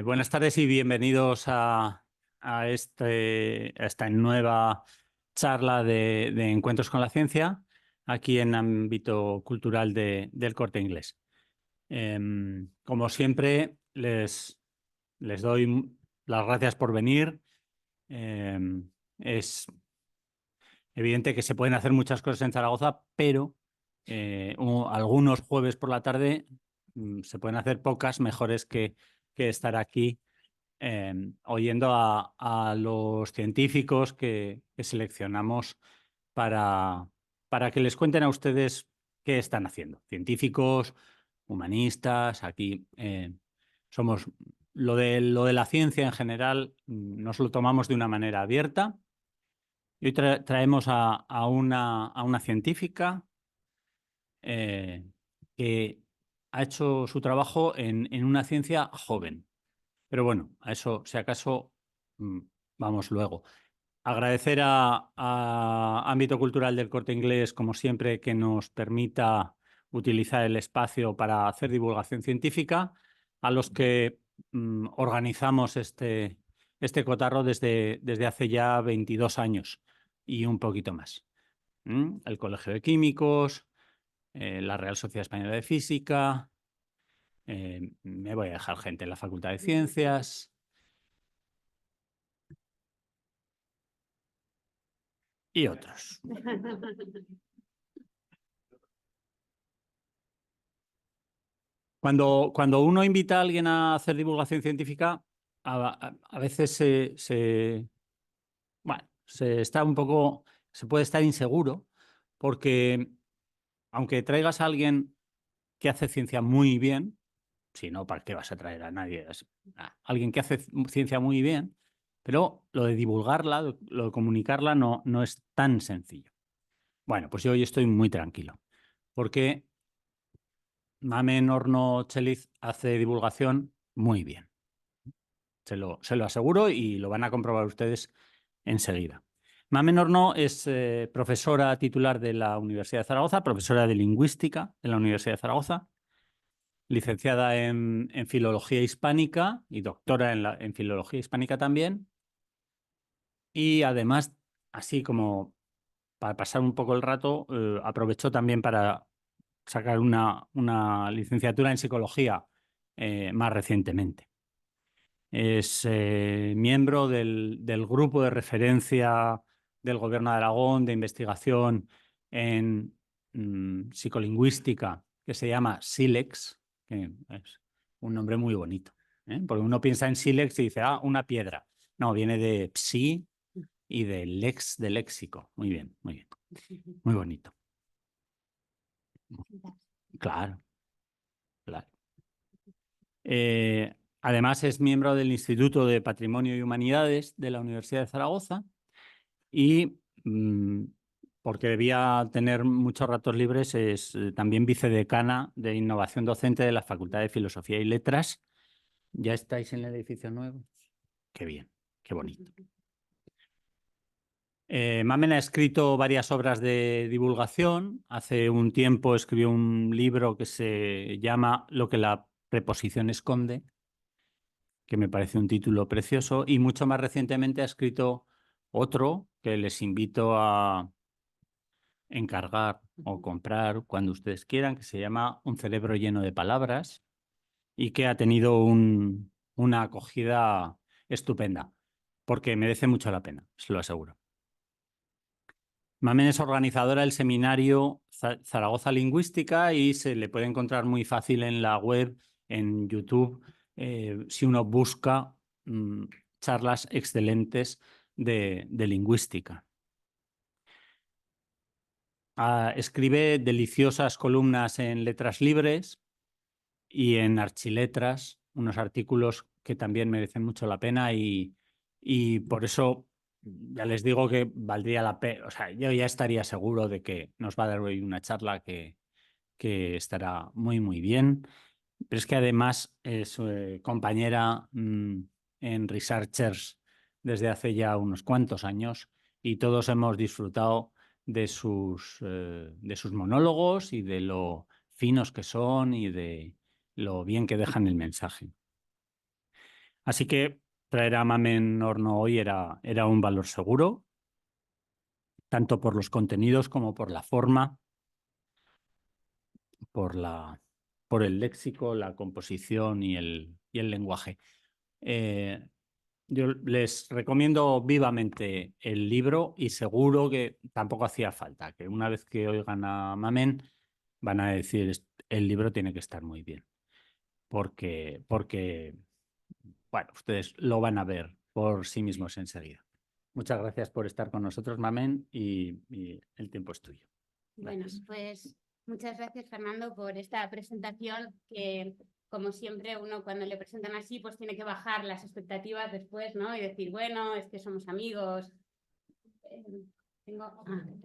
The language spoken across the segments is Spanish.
Buenas tardes y bienvenidos a esta nueva charla de Encuentros con la Ciencia, aquí en ámbito cultural del Corte Inglés. Como siempre, les doy las gracias por venir. Es evidente que se pueden hacer muchas cosas en Zaragoza, pero algunos jueves por la tarde se pueden hacer pocas mejores que estar aquí oyendo a los científicos que seleccionamos para que les cuenten a ustedes qué están haciendo. Científicos, humanistas, aquí somos lo de la ciencia en general, nos lo tomamos de una manera abierta. Y hoy traemos a una científica que ha hecho su trabajo en una ciencia joven. Pero bueno, a eso, si acaso, vamos luego. Agradecer a Ámbito Cultural del Corte Inglés, como siempre, que nos permita utilizar el espacio para hacer divulgación científica, a los que organizamos este cotarro desde hace ya 22 años y un poquito más. El Colegio de Químicos, la Real Sociedad Española de Física, me voy a dejar gente en la Facultad de Ciencias y otros. Cuando uno invita a alguien a hacer divulgación científica, a veces se está un poco, se puede estar inseguro, porque aunque traigas a alguien que hace ciencia muy bien, si no, ¿para qué vas a traer a nadie? Alguien que hace ciencia muy bien, pero lo de divulgarla, lo de comunicarla no es tan sencillo. Bueno, pues yo hoy estoy muy tranquilo, porque Mamen Horno Cheliz hace divulgación muy bien. Se lo aseguro y lo van a comprobar ustedes enseguida. Mamen Horno es profesora titular de la Universidad de Zaragoza, profesora de lingüística de la Universidad de Zaragoza, licenciada en Filología Hispánica y doctora en Filología Hispánica también. Y además, así como para pasar un poco el rato, aprovechó también para sacar una licenciatura en Psicología más recientemente. Es miembro del grupo de referencia del Gobierno de Aragón de investigación en psicolingüística que se llama SILEX, que es un nombre muy bonito, porque uno piensa en SILEX y dice, una piedra. No, viene de psi y de lex, de léxico. Muy bien, muy bien. Muy bonito. Claro, claro. Además, es miembro del Instituto de Patrimonio y Humanidades de la Universidad de Zaragoza y, porque debía tener muchos ratos libres, es también vicedecana de Innovación Docente de la Facultad de Filosofía y Letras. ¿Ya estáis en el edificio nuevo? Qué bien, qué bonito. Mamen ha escrito varias obras de divulgación. Hace un tiempo escribió un libro que se llama Lo que la preposición esconde, que me parece un título precioso, y mucho más recientemente ha escrito otro que les invito a encargar o comprar cuando ustedes quieran, que se llama Un cerebro lleno de palabras y que ha tenido una acogida estupenda, porque merece mucho la pena, se lo aseguro. Mamen es organizadora del seminario Zaragoza Lingüística y se le puede encontrar muy fácil en la web, en YouTube, si uno busca charlas excelentes de lingüística. Escribe deliciosas columnas en Letras Libres y en Archiletras, unos artículos que también merecen mucho la pena y por eso ya les digo que valdría la pena, o sea, yo ya estaría seguro de que nos va a dar hoy una charla que estará muy, muy bien. Pero es que además es compañera en Researchers desde hace ya unos cuantos años y todos hemos disfrutado de sus monólogos y de lo finos que son y de lo bien que dejan el mensaje. Así que traer a Mamen Horno hoy era un valor seguro, tanto por los contenidos como por la forma, por el léxico, la composición y el lenguaje. Yo les recomiendo vivamente el libro y seguro que tampoco hacía falta, que una vez que oigan a Mamen van a decir el libro tiene que estar muy bien, porque bueno, ustedes lo van a ver por sí mismos enseguida. Muchas gracias por estar con nosotros, Mamen, y el tiempo es tuyo. Bueno, pues muchas gracias, Fernando, por esta presentación que, como siempre, uno cuando le presentan así, pues tiene que bajar las expectativas después, ¿no? Y decir, bueno, es que somos amigos.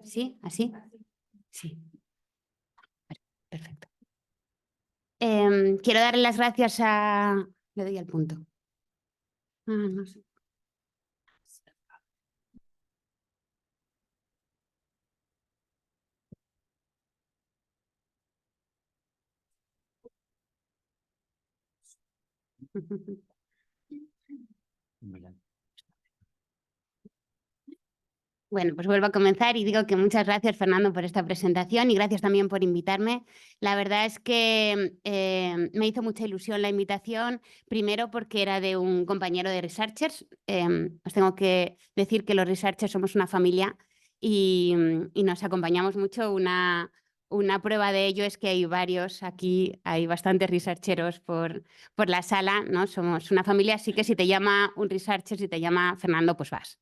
¿Sí? ¿Así? Sí. Perfecto. Quiero darle las gracias a... Le doy al punto. No sé. Bueno, pues vuelvo a comenzar y digo que muchas gracias, Fernando, por esta presentación y gracias también por invitarme. La verdad es que me hizo mucha ilusión la invitación, primero porque era de un compañero de Researchers. Os tengo que decir que los Researchers somos una familia y nos acompañamos mucho. Una prueba de ello es que hay varios aquí, hay bastantes researcheros por la sala, ¿no? Somos una familia, así que si te llama un Researcher, si te llama Fernando, pues vas.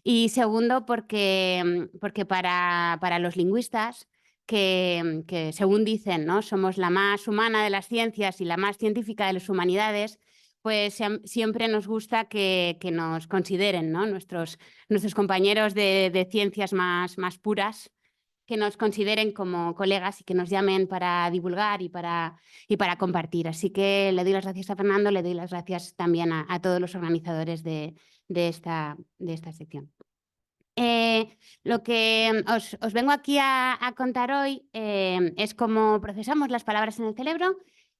Y segundo, porque para los lingüistas, que según dicen, ¿no? Somos la más humana de las ciencias y la más científica de las humanidades, pues siempre nos gusta que nos consideren, ¿no? Nuestros compañeros de ciencias más puras, que nos consideren como colegas y que nos llamen para divulgar y para compartir. Así que le doy las gracias a Fernando, le doy las gracias también a todos los organizadores de esta sección. Lo que os vengo aquí a contar hoy es cómo procesamos las palabras en el cerebro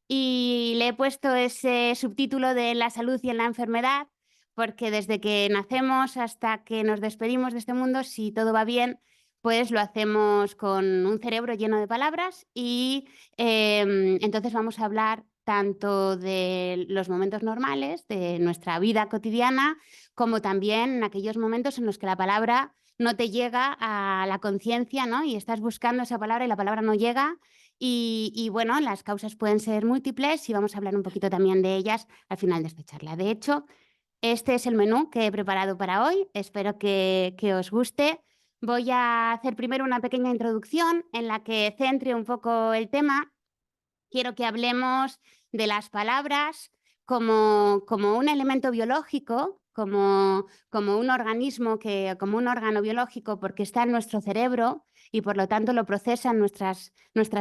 y le he puesto ese subtítulo de la salud y en la enfermedad porque desde que nacemos hasta que nos despedimos de este mundo, si todo va bien, pues lo hacemos con un cerebro lleno de palabras y entonces vamos a hablar tanto de los momentos normales, de nuestra vida cotidiana, como también en aquellos momentos en los que la palabra no te llega a la conciencia, ¿no? Y estás buscando esa palabra y la palabra no llega. Y bueno, las causas pueden ser múltiples y vamos a hablar un poquito también de ellas al final de esta charla. De hecho, este es el menú que he preparado para hoy. Espero que os guste. Voy a hacer primero una pequeña introducción en la que centre un poco el tema. Quiero que hablemos de las palabras como un elemento biológico, como un organismo, como un órgano biológico, porque está en nuestro cerebro y por lo tanto lo procesan nuestras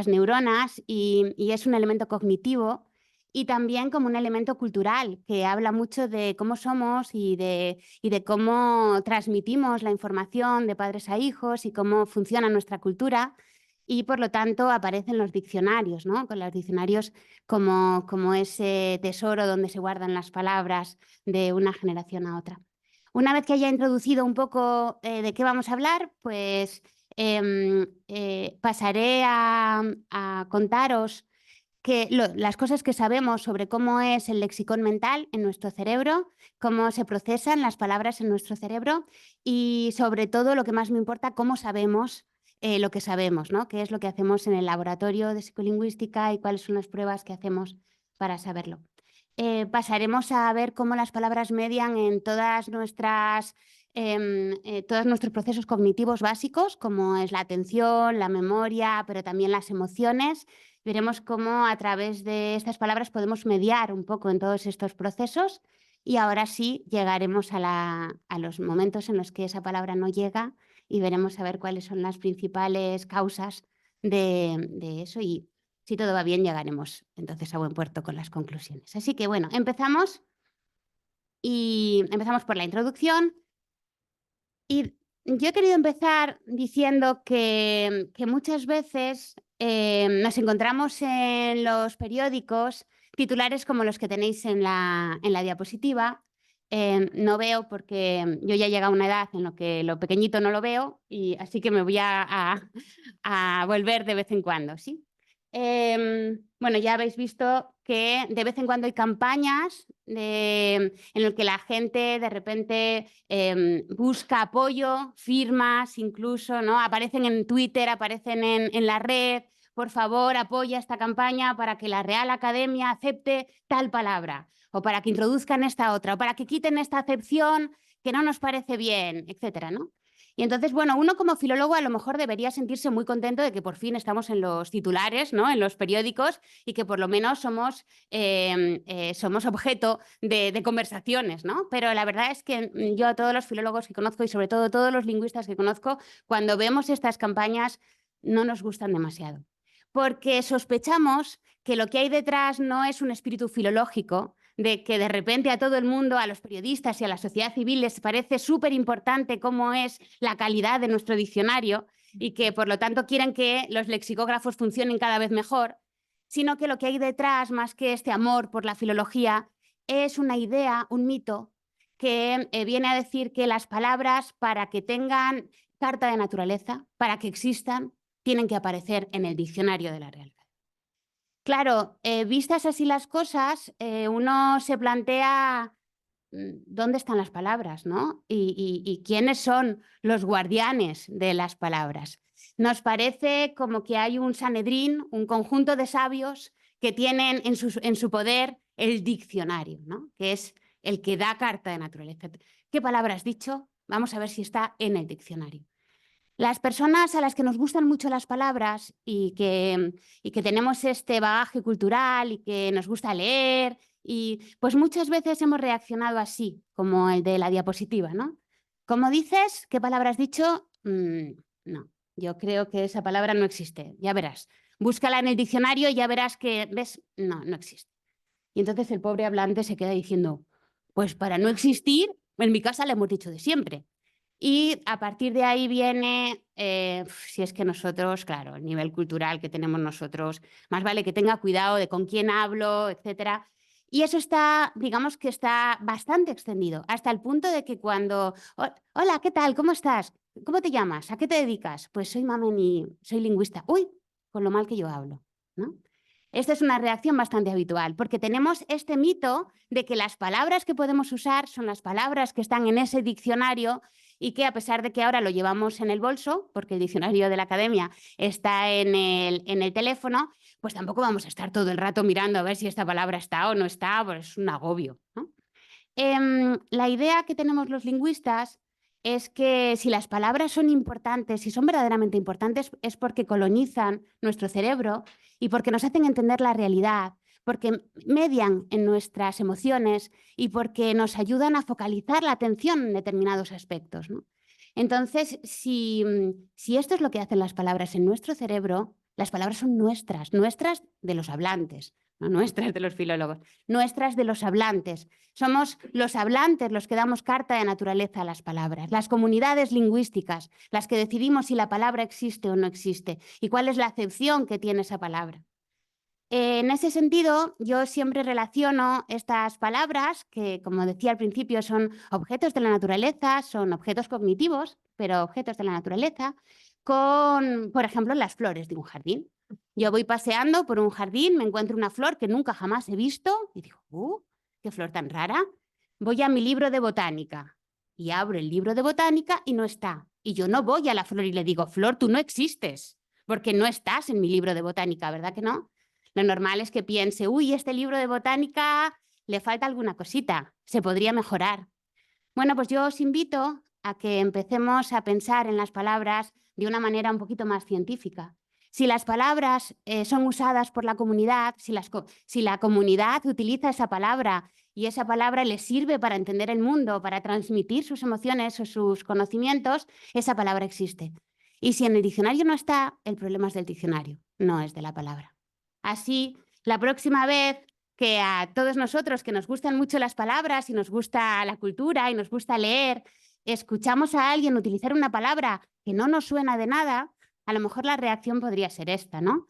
neuronas y es un elemento cognitivo, y también como un elemento cultural que habla mucho de cómo somos y de cómo transmitimos la información de padres a hijos y cómo funciona nuestra cultura. Y por lo tanto aparecen los diccionarios, ¿no? Con los diccionarios como ese tesoro donde se guardan las palabras de una generación a otra. Una vez que haya introducido un poco de qué vamos a hablar, pues pasaré a contaros las cosas que sabemos sobre cómo es el lexicón mental en nuestro cerebro, cómo se procesan las palabras en nuestro cerebro y sobre todo, lo que más me importa, cómo sabemos lo que sabemos, ¿no? Qué es lo que hacemos en el laboratorio de psicolingüística y cuáles son las pruebas que hacemos para saberlo. Pasaremos a ver cómo las palabras median en todos nuestros procesos cognitivos básicos, como es la atención, la memoria, pero también las emociones. Veremos cómo a través de estas palabras podemos mediar un poco en todos estos procesos y ahora sí llegaremos a los momentos en los que esa palabra no llega y veremos a ver cuáles son las principales causas de eso y si todo va bien llegaremos entonces a buen puerto con las conclusiones. Así que bueno, empezamos por la introducción y yo he querido empezar diciendo que muchas veces nos encontramos en los periódicos titulares como los que tenéis en la diapositiva. No veo porque yo ya he llegado a una edad en la que lo pequeñito no lo veo, y así que me voy a volver de vez en cuando, ¿sí? Bueno, ya habéis visto que de vez en cuando hay campañas en las que la gente de repente busca apoyo, firmas incluso, ¿no? Aparecen en Twitter, aparecen en la red. Por favor, apoya esta campaña para que la Real Academia acepte tal palabra, o para que introduzcan esta otra, o para que quiten esta acepción que no nos parece bien, etcétera, ¿no? Y entonces, bueno, uno como filólogo a lo mejor debería sentirse muy contento de que por fin estamos en los titulares, ¿no? En los periódicos, y que por lo menos somos objeto de conversaciones, ¿no? Pero la verdad es que yo a todos los filólogos que conozco y sobre todo a todos los lingüistas que conozco, cuando vemos estas campañas no nos gustan demasiado, porque sospechamos que lo que hay detrás no es un espíritu filológico, de que de repente a todo el mundo, a los periodistas y a la sociedad civil les parece súper importante cómo es la calidad de nuestro diccionario y que por lo tanto quieren que los lexicógrafos funcionen cada vez mejor, sino que lo que hay detrás, más que este amor por la filología, es una idea, un mito, que viene a decir que las palabras, para que tengan carta de naturaleza, para que existan, tienen que aparecer en el diccionario de la Real. Claro, vistas así las cosas, uno se plantea dónde están las palabras, ¿no? Y quiénes son los guardianes de las palabras. Nos parece como que hay un Sanedrín, un conjunto de sabios que tienen en su poder el diccionario, ¿no? Que es el que da carta de naturaleza. ¿Qué palabra has dicho? Vamos a ver si está en el diccionario. Las personas a las que nos gustan mucho las palabras y que tenemos este bagaje cultural y que nos gusta leer, y pues muchas veces hemos reaccionado así, como el de la diapositiva, ¿no? Como dices, ¿qué palabra has dicho? No, yo creo que esa palabra no existe, ya verás. Búscala en el diccionario y ya verás que, ¿ves? No, no existe. Y entonces el pobre hablante se queda diciendo, pues para no existir, en mi casa le hemos dicho de siempre. Y a partir de ahí viene, si es que nosotros, claro, el nivel cultural que tenemos nosotros, más vale que tenga cuidado de con quién hablo, etcétera. Y eso está, digamos que está bastante extendido, hasta el punto de que cuando, hola, ¿qué tal? ¿Cómo estás? ¿Cómo te llamas? ¿A qué te dedicas? Pues soy Mamen y soy lingüista. Uy, con lo mal que yo hablo, ¿no? Esta es una reacción bastante habitual, porque tenemos este mito de que las palabras que podemos usar son las palabras que están en ese diccionario, y que a pesar de que ahora lo llevamos en el bolso, porque el diccionario de la academia está en el teléfono, pues tampoco vamos a estar todo el rato mirando a ver si esta palabra está o no está, pues es un agobio, ¿no? La idea que tenemos los lingüistas es que si las palabras son importantes, si son verdaderamente importantes, es porque colonizan nuestro cerebro y porque nos hacen entender la realidad, porque median en nuestras emociones y porque nos ayudan a focalizar la atención en determinados aspectos, ¿no? Entonces, si esto es lo que hacen las palabras en nuestro cerebro, las palabras son nuestras, nuestras de los hablantes, no nuestras de los filólogos, nuestras de los hablantes. Somos los hablantes los que damos carta de naturaleza a las palabras, las comunidades lingüísticas, las que decidimos si la palabra existe o no existe y cuál es la acepción que tiene esa palabra. En ese sentido, yo siempre relaciono estas palabras, que como decía al principio son objetos de la naturaleza, son objetos cognitivos, pero objetos de la naturaleza, con, por ejemplo, las flores de un jardín. Yo voy paseando por un jardín, me encuentro una flor que nunca jamás he visto y digo, qué flor tan rara. Voy a mi libro de botánica y abro el libro de botánica y no está. Y yo no voy a la flor y le digo, flor, tú no existes, porque no estás en mi libro de botánica, ¿verdad que no? Lo normal es que piense, uy, este libro de botánica le falta alguna cosita, se podría mejorar. Bueno, pues yo os invito a que empecemos a pensar en las palabras de una manera un poquito más científica. Si las palabras son usadas por la comunidad, si la comunidad utiliza esa palabra y esa palabra le sirve para entender el mundo, para transmitir sus emociones o sus conocimientos, esa palabra existe. Y si en el diccionario no está, el problema es del diccionario, no es de la palabra. Así, la próxima vez que a todos nosotros que nos gustan mucho las palabras y nos gusta la cultura y nos gusta leer, escuchamos a alguien utilizar una palabra que no nos suena de nada, a lo mejor la reacción podría ser esta, ¿no?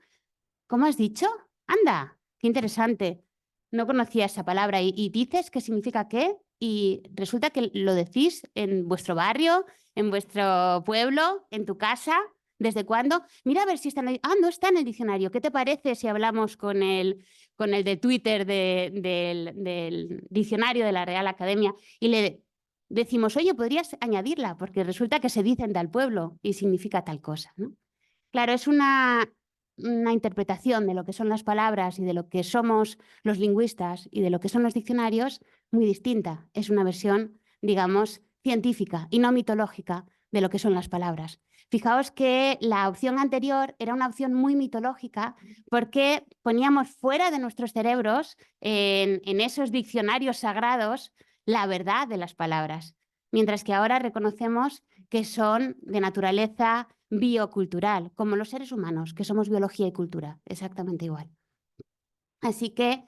¿Cómo has dicho? Anda, qué interesante. No conocía esa palabra y dices qué significa qué y resulta que lo decís en vuestro barrio, en vuestro pueblo, en tu casa. ¿Desde cuándo? Mira a ver si está en el... Ah, no está en el diccionario. ¿Qué te parece si hablamos con el de Twitter del diccionario de la Real Academia y le decimos, oye, podrías añadirla porque resulta que se dice en tal pueblo y significa tal cosa, ¿no? Claro, es una interpretación de lo que son las palabras y de lo que somos los lingüistas y de lo que son los diccionarios muy distinta. Es una versión, digamos, científica y no mitológica de lo que son las palabras. Fijaos que la opción anterior era una opción muy mitológica porque poníamos fuera de nuestros cerebros, en esos diccionarios sagrados, la verdad de las palabras, mientras que ahora reconocemos que son de naturaleza biocultural, como los seres humanos, que somos biología y cultura, exactamente igual. Así que,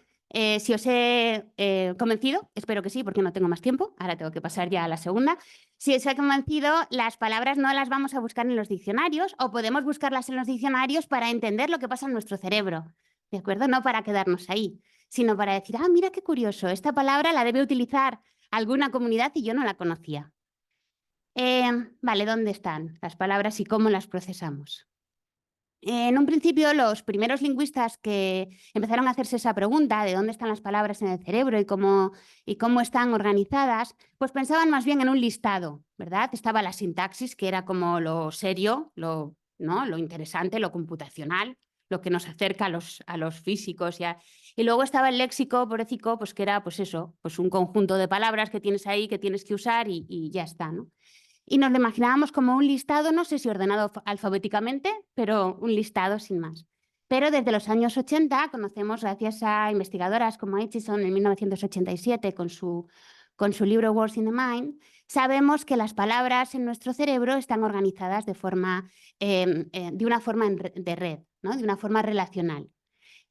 si os he convencido, espero que sí, porque no tengo más tiempo, ahora tengo que pasar ya a la segunda. Si os he convencido, las palabras no las vamos a buscar en los diccionarios o podemos buscarlas en los diccionarios para entender lo que pasa en nuestro cerebro, ¿de acuerdo? No para quedarnos ahí, sino para decir, ah, mira qué curioso, esta palabra la debe utilizar alguna comunidad y yo no la conocía. Vale, ¿dónde están las palabras y cómo las procesamos? En un principio, los primeros lingüistas que empezaron a hacerse esa pregunta de dónde están las palabras en el cerebro y cómo están organizadas, pues pensaban más bien en un listado, ¿verdad? Estaba la sintaxis, que era como lo serio, ¿no? Lo interesante, lo computacional, lo que nos acerca a los físicos. Y luego estaba el léxico porécico, pues que era pues eso, pues un conjunto de palabras que tienes ahí, que tienes que usar y ya está, ¿no? Y nos lo imaginábamos como un listado, no sé si ordenado alfabéticamente, pero un listado sin más. Pero desde los años 80 conocemos, gracias a investigadoras como Aitchison en 1987 con su libro Words in the Mind, sabemos que las palabras en nuestro cerebro están organizadas de una forma de red, ¿no? De una forma relacional.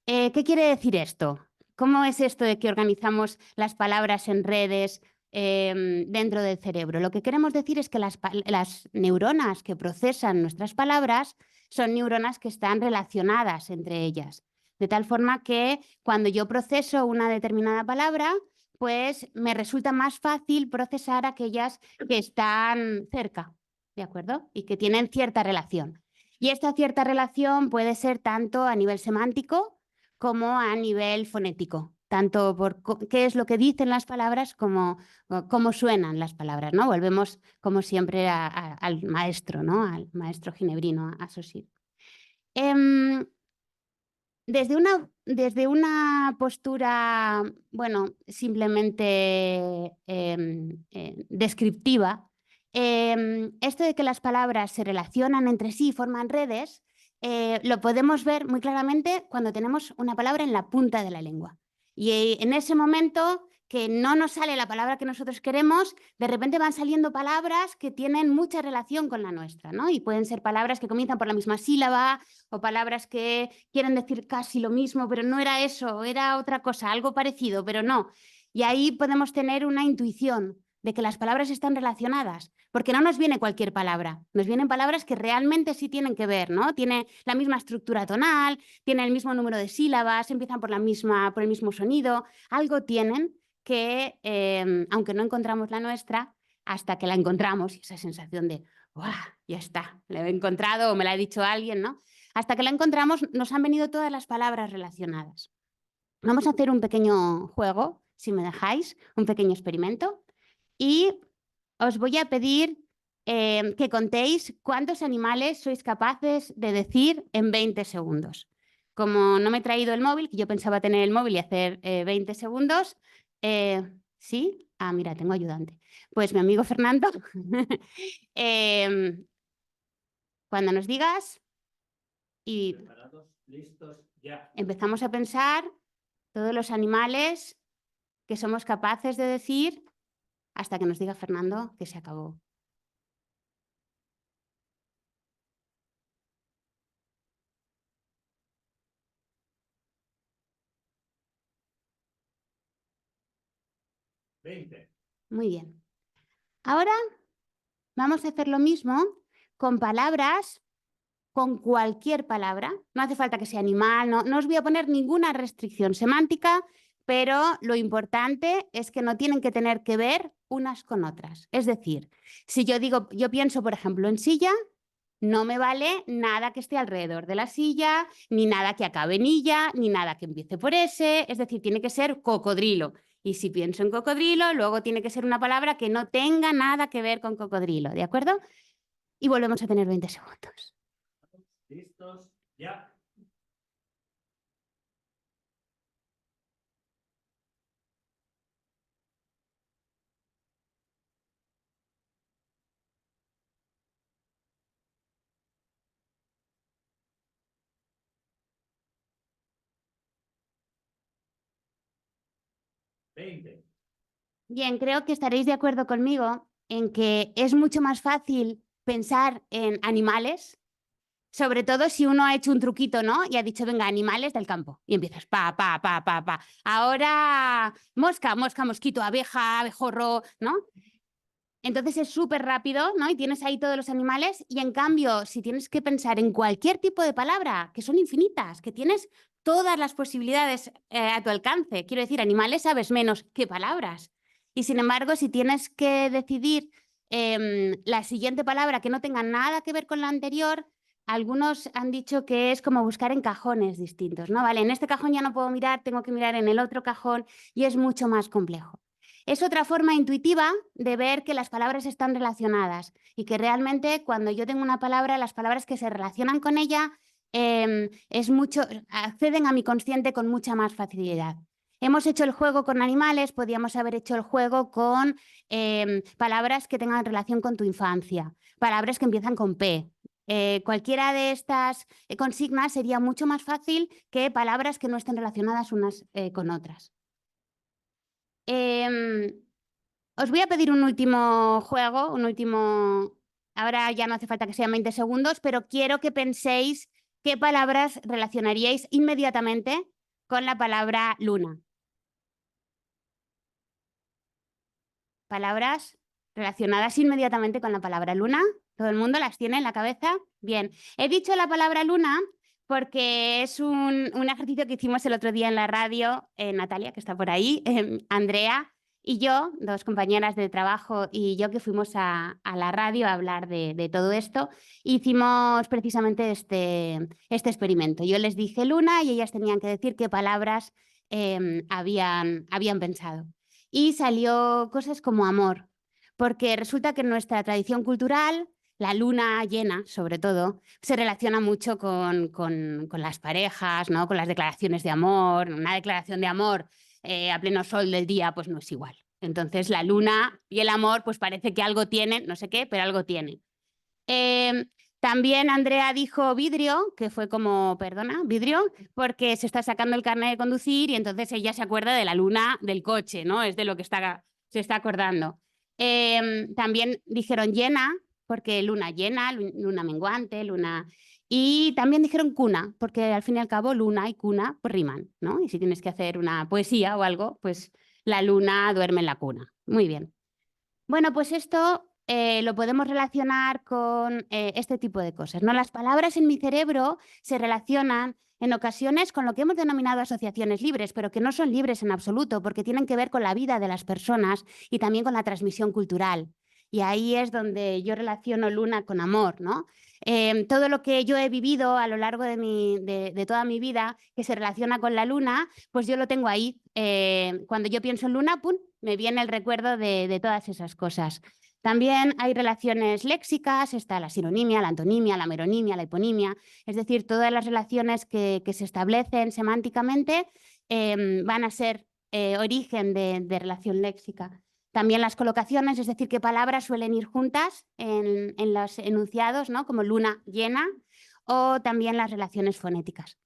¿Qué quiere decir esto? ¿Cómo es esto de que organizamos las palabras en redes dentro del cerebro? Lo que queremos decir es que las neuronas que procesan nuestras palabras son neuronas que están relacionadas entre ellas. De tal forma que cuando yo proceso una determinada palabra, pues me resulta más fácil procesar aquellas que están cerca, ¿de acuerdo? Y que tienen cierta relación. Y esta cierta relación puede ser tanto a nivel semántico como a nivel fonético, tanto por qué es lo que dicen las palabras como cómo suenan las palabras, ¿no? Volvemos, como siempre, al maestro, ¿no? Al maestro ginebrino, a Saussure. Desde una postura, bueno, simplemente descriptiva, esto de que las palabras se relacionan entre sí y forman redes, lo podemos ver muy claramente cuando tenemos una palabra en la punta de la lengua. Y en ese momento que no nos sale la palabra que nosotros queremos, de repente van saliendo palabras que tienen mucha relación con la nuestra, ¿no? Y pueden ser palabras que comienzan por la misma sílaba o palabras que quieren decir casi lo mismo, pero no era eso, era otra cosa, algo parecido, pero no. Y ahí podemos tener una intuición de que las palabras están relacionadas, porque no nos viene cualquier palabra, nos vienen palabras que realmente sí tienen que ver, ¿no? Tiene la misma estructura tonal, tiene el mismo número de sílabas, empiezan por el mismo sonido, algo tienen que, aunque no encontramos la nuestra, hasta que la encontramos, y esa sensación de, ¡Buah! Ya está, lo he encontrado o me lo ha dicho alguien, ¿no? Hasta que lo encontramos nos han venido todas las palabras relacionadas. Vamos a hacer un pequeño juego, si me dejáis, un pequeño experimento. Y os voy a pedir que contéis cuántos animales sois capaces de decir en 20 segundos. Como no me he traído el móvil, que yo pensaba tener el móvil y hacer 20 segundos, ¿sí? Ah, mira, tengo ayudante. Pues mi amigo Fernando, cuando nos digas y Preparados, listos, ya. empezamos a pensar todos los animales que somos capaces de decir hasta que nos diga Fernando que se acabó. Muy bien. Ahora vamos a hacer lo mismo con palabras, con cualquier palabra. No hace falta que sea animal, no os voy a poner ninguna restricción semántica, pero lo importante es que no tienen que tener que ver unas con otras. Es decir, si yo digo, yo pienso, por ejemplo, en silla, no me vale nada que esté alrededor de la silla, ni nada que acabe en illa, ni nada que empiece por S, es decir, tiene que ser cocodrilo. Y si pienso en cocodrilo, luego tiene que ser una palabra que no tenga nada que ver con cocodrilo, ¿de acuerdo? Y volvemos a tener 20 segundos. Listos, ya. Bien, creo que estaréis de acuerdo conmigo en que es mucho más fácil pensar en animales, sobre todo si uno ha hecho un truquito, ¿no? Y ha dicho, venga, animales del campo. Y empiezas, pa. Ahora, mosca, mosquito, abeja, abejorro, ¿no? Entonces es súper rápido, ¿no? Y tienes ahí todos los animales. Y en cambio, si tienes que pensar en cualquier tipo de palabra, que son infinitas, que tienes todas las posibilidades a tu alcance, quiero decir, animales sabes menos que palabras. Y sin embargo, si tienes que decidir la siguiente palabra que no tenga nada que ver con la anterior, algunos han dicho que es como buscar en cajones distintos, ¿no? Vale, en este cajón ya no puedo mirar, tengo que mirar en el otro cajón y es mucho más complejo. Es otra forma intuitiva de ver que las palabras están relacionadas y que realmente cuando yo tengo una palabra, las palabras que se relacionan con ella acceden a mi consciente con mucha más facilidad. Hemos hecho el juego con animales, podríamos haber hecho el juego con palabras que tengan relación con tu infancia, palabras que empiezan con P. Cualquiera de estas consignas sería mucho más fácil que palabras que no estén relacionadas unas con otras. Os voy a pedir un último juego, ahora ya no hace falta que sean 20 segundos, pero quiero que penséis qué palabras relacionaríais inmediatamente con la palabra luna. Palabras relacionadas inmediatamente con la palabra luna. ¿Todo el mundo las tiene en la cabeza? Bien. He dicho la palabra luna porque es un ejercicio que hicimos el otro día en la radio, Natalia, que está por ahí, Andrea y yo, dos compañeras de trabajo y yo que fuimos a la radio a hablar de todo esto, hicimos precisamente este experimento. Yo les dije luna y ellas tenían que decir qué palabras habían pensado. Y salió cosas como amor, porque resulta que en nuestra tradición cultural la luna llena, sobre todo, se relaciona mucho con las parejas, ¿no? Con las declaraciones de amor. Una declaración de amor a pleno sol del día, pues no es igual. Entonces la luna y el amor, pues parece que algo tienen, no sé qué, pero algo tienen. También Andrea dijo vidrio, que fue como, perdona, vidrio, porque se está sacando el carnet de conducir y entonces ella se acuerda de la luna del coche, ¿no? Es de lo que se está acordando. También dijeron llena, porque luna llena, luna menguante, luna... Y también dijeron cuna, porque al fin y al cabo luna y cuna pues riman, ¿no? Y si tienes que hacer una poesía o algo, pues la luna duerme en la cuna. Muy bien. Bueno, pues esto lo podemos relacionar con este tipo de cosas, ¿no? Las palabras en mi cerebro se relacionan en ocasiones con lo que hemos denominado asociaciones libres, pero que no son libres en absoluto, porque tienen que ver con la vida de las personas y también con la transmisión cultural. Y ahí es donde yo relaciono luna con amor, ¿no? Todo lo que yo he vivido a lo largo de toda mi vida que se relaciona con la luna, pues yo lo tengo ahí. Cuando yo pienso en luna, ¡pum!, me viene el recuerdo de todas esas cosas. También hay relaciones léxicas, está la sinonimia, la antonimia, la meronimia, la hiponimia, es decir, todas las relaciones que se establecen semánticamente van a ser origen de relación léxica. También las colocaciones, es decir, qué palabras suelen ir juntas en los enunciados, ¿no?, como luna llena, o también las relaciones fonéticas.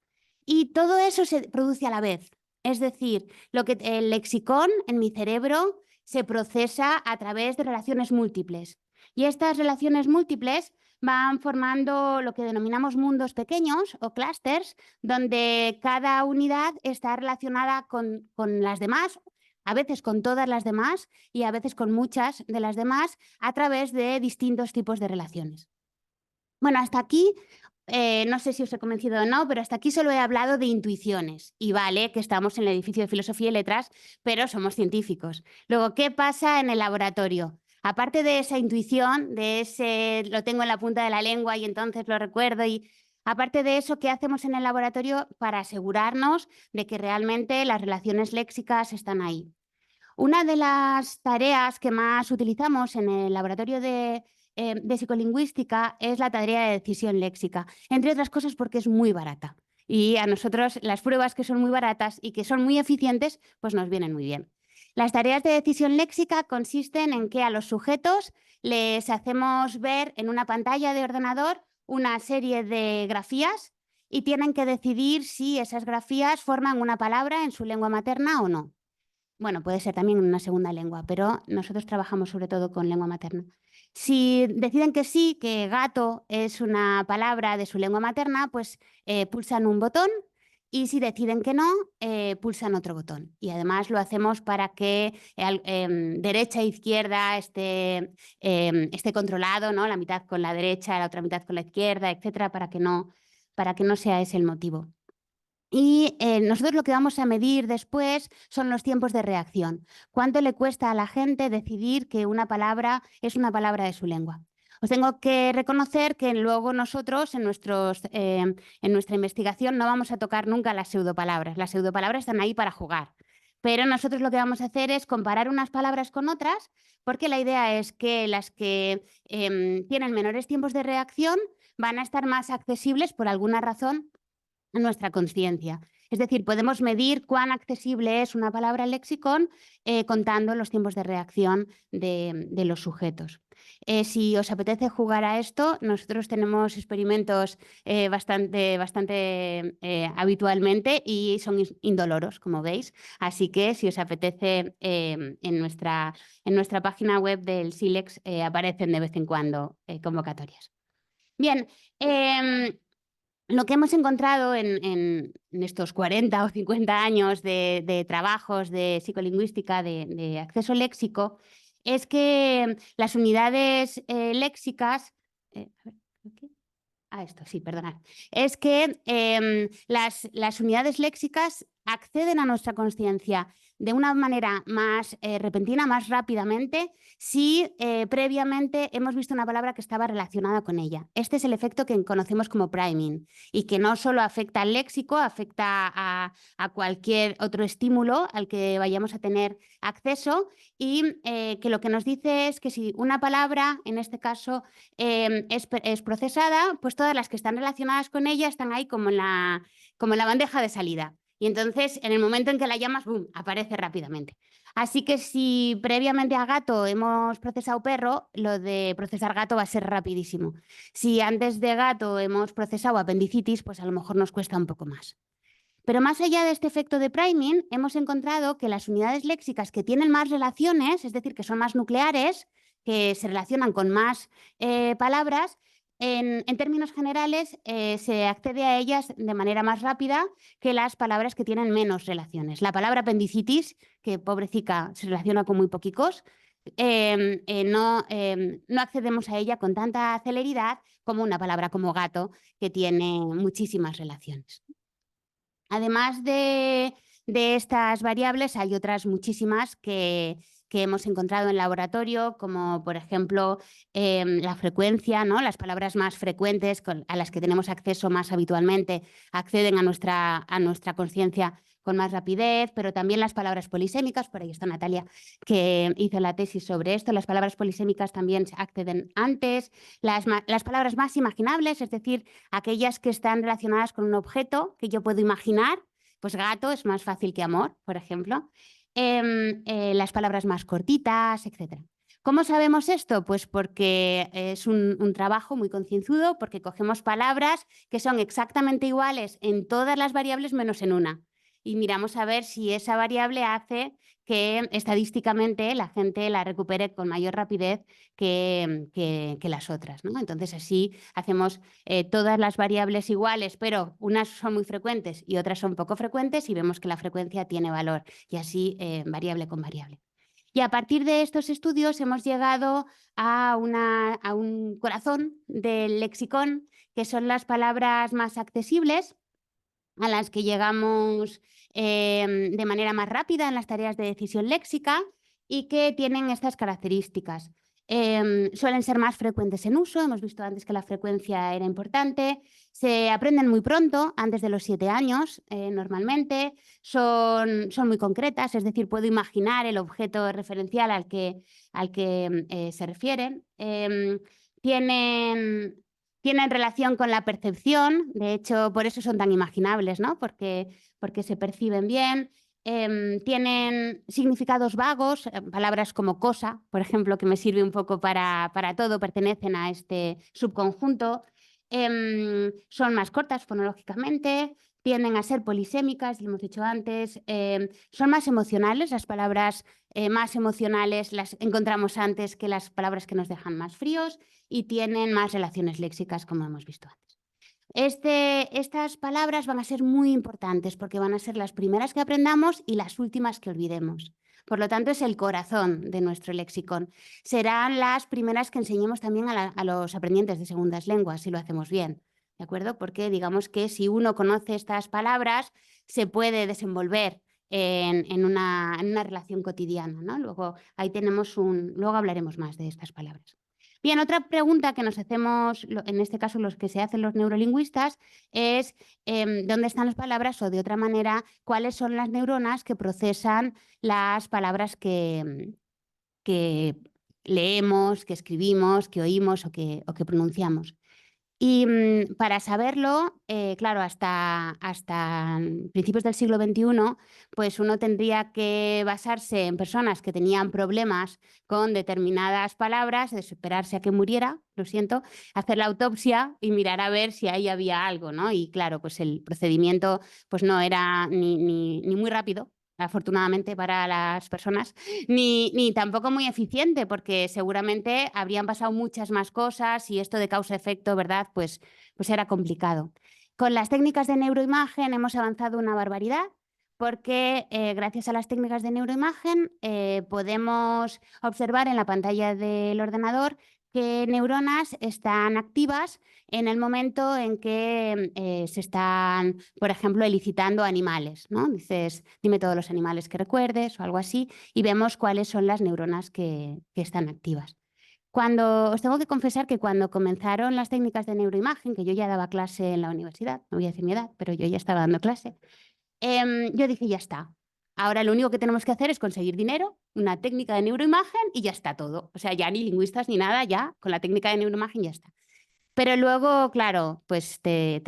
Y todo eso se produce a la vez, es decir, el lexicón en mi cerebro se procesa a través de relaciones múltiples. Y estas relaciones múltiples van formando lo que denominamos mundos pequeños o clústeres, donde cada unidad está relacionada con las demás, a veces con todas las demás y a veces con muchas de las demás, a través de distintos tipos de relaciones. Bueno, hasta aquí, no sé si os he convencido o no, pero hasta aquí solo he hablado de intuiciones. Y vale que estamos en el edificio de Filosofía y Letras, pero somos científicos. Luego, ¿qué pasa en el laboratorio? Aparte de esa intuición, de ese lo tengo en la punta de la lengua y entonces lo recuerdo, y aparte de eso, ¿qué hacemos en el laboratorio para asegurarnos de que realmente las relaciones léxicas están ahí? Una de las tareas que más utilizamos en el laboratorio de psicolingüística es la tarea de decisión léxica, entre otras cosas porque es muy barata. Y a nosotros las pruebas que son muy baratas y que son muy eficientes, pues nos vienen muy bien. Las tareas de decisión léxica consisten en que a los sujetos les hacemos ver en una pantalla de ordenador una serie de grafías y tienen que decidir si esas grafías forman una palabra en su lengua materna o no. Bueno, puede ser también en una segunda lengua, pero nosotros trabajamos sobre todo con lengua materna. Si deciden que sí, que gato es una palabra de su lengua materna, pues pulsan un botón, y si deciden que no, pulsan otro botón. Y además lo hacemos para que derecha e izquierda esté controlado, ¿no?, la mitad con la derecha, la otra mitad con la izquierda, etcétera, para que no sea ese el motivo. Y nosotros lo que vamos a medir después son los tiempos de reacción. ¿Cuánto le cuesta a la gente decidir que una palabra es una palabra de su lengua? Os tengo que reconocer que luego nosotros en nuestra investigación no vamos a tocar nunca las pseudopalabras. Las pseudopalabras están ahí para jugar. Pero nosotros lo que vamos a hacer es comparar unas palabras con otras, porque la idea es que las que tienen menores tiempos de reacción van a estar más accesibles por alguna razón a nuestra conciencia. Es decir, podemos medir cuán accesible es una palabra al lexicón contando los tiempos de reacción de los sujetos. Si os apetece jugar a esto, nosotros tenemos experimentos bastante habitualmente y son indoloros, como veis. Así que si os apetece, en nuestra página web del SILEX aparecen de vez en cuando convocatorias. Bien. Lo que hemos encontrado en estos 40 o 50 años de trabajos de psicolingüística, de acceso léxico, es que las unidades léxicas... esto, sí, perdonad. Es que las unidades léxicas acceden a nuestra conciencia de una manera más repentina, más rápidamente, si previamente hemos visto una palabra que estaba relacionada con ella. Este es el efecto que conocemos como priming y que no solo afecta al léxico, afecta a cualquier otro estímulo al que vayamos a tener acceso, y que lo que nos dice es que si una palabra, en este caso, es procesada, pues todas las que están relacionadas con ella están ahí como en la bandeja de salida. Y entonces, en el momento en que la llamas, ¡boom!, aparece rápidamente. Así que si previamente a gato hemos procesado perro, lo de procesar gato va a ser rapidísimo. Si antes de gato hemos procesado apendicitis, pues a lo mejor nos cuesta un poco más. Pero más allá de este efecto de priming, hemos encontrado que las unidades léxicas que tienen más relaciones, es decir, que son más nucleares, que se relacionan con más palabras, en términos generales se accede a ellas de manera más rápida que las palabras que tienen menos relaciones. La palabra apendicitis, que pobrecita se relaciona con muy poquicos, no accedemos a ella con tanta celeridad como una palabra como gato, que tiene muchísimas relaciones. Además de estas variables, hay otras muchísimas que que hemos encontrado en laboratorio, como por ejemplo la frecuencia, ¿no? Las palabras más frecuentes a las que tenemos acceso más habitualmente acceden a nuestra consciencia con más rapidez, pero también las palabras polisémicas, por ahí está Natalia, que hizo la tesis sobre esto. Las palabras polisémicas también acceden antes. Las palabras más imaginables, es decir, aquellas que están relacionadas con un objeto que yo puedo imaginar, pues gato es más fácil que amor, por ejemplo. Las palabras más cortitas, etc. ¿Cómo sabemos esto? Pues porque es un trabajo muy concienzudo, porque cogemos palabras que son exactamente iguales en todas las variables menos en una. Y miramos a ver si esa variable hace que estadísticamente la gente la recupere con mayor rapidez que las otras, ¿no? Entonces así hacemos todas las variables iguales, pero unas son muy frecuentes y otras son poco frecuentes y vemos que la frecuencia tiene valor y así variable con variable. Y a partir de estos estudios hemos llegado a un corazón del lexicón, que son las palabras más accesibles, a las que llegamos de manera más rápida en las tareas de decisión léxica y que tienen estas características. Suelen ser más frecuentes en uso, hemos visto antes que la frecuencia era importante, se aprenden muy pronto, antes de los 7 años normalmente, son muy concretas, es decir, puedo imaginar el objeto referencial al que se refieren. Tienen relación con la percepción, de hecho, por eso son tan imaginables, ¿no? Porque se perciben bien. Tienen significados vagos, palabras como cosa, por ejemplo, que me sirve un poco para todo, pertenecen a este subconjunto. Son más cortas fonológicamente, tienden a ser polisémicas, lo hemos dicho antes, son más emocionales, las palabras más emocionales las encontramos antes que las palabras que nos dejan más fríos y tienen más relaciones léxicas, como hemos visto antes. Estas palabras van a ser muy importantes porque van a ser las primeras que aprendamos y las últimas que olvidemos. Por lo tanto, es el corazón de nuestro lexicón. Serán las primeras que enseñemos también a los aprendientes de segundas lenguas, si lo hacemos bien, ¿de acuerdo? Porque digamos que si uno conoce estas palabras, se puede desenvolver en una relación cotidiana, ¿no? Luego, ahí tenemos luego hablaremos más de estas palabras. Bien, otra pregunta que nos hacemos, en este caso los que se hacen los neurolingüistas, es ¿dónde están las palabras? O de otra manera, ¿cuáles son las neuronas que procesan las palabras que leemos, que escribimos, que oímos o que pronunciamos? Y para saberlo, claro, hasta principios del siglo XXI, pues uno tendría que basarse en personas que tenían problemas con determinadas palabras, desesperarse a que muriera, lo siento, hacer la autopsia y mirar a ver si ahí había algo, ¿no? Y claro, pues el procedimiento pues no era ni muy rápido, afortunadamente para las personas, ni tampoco muy eficiente, porque seguramente habrían pasado muchas más cosas y esto de causa-efecto, ¿verdad? Pues era complicado. Con las técnicas de neuroimagen hemos avanzado una barbaridad, porque gracias a las técnicas de neuroimagen podemos observar en la pantalla del ordenador qué neuronas están activas en el momento en que se están, por ejemplo, elicitando animales, ¿no? Dices, dime todos los animales que recuerdes o algo así, y vemos cuáles son las neuronas que están activas. Os tengo que confesar que cuando comenzaron las técnicas de neuroimagen, que yo ya daba clase en la universidad, no voy a decir mi edad, pero yo ya estaba dando clase, yo dije, ya está. Ahora lo único que tenemos que hacer es conseguir dinero, una técnica de neuroimagen y ya está todo. O sea, ya ni lingüistas ni nada, ya con la técnica de neuroimagen ya está. Pero luego, claro, pues te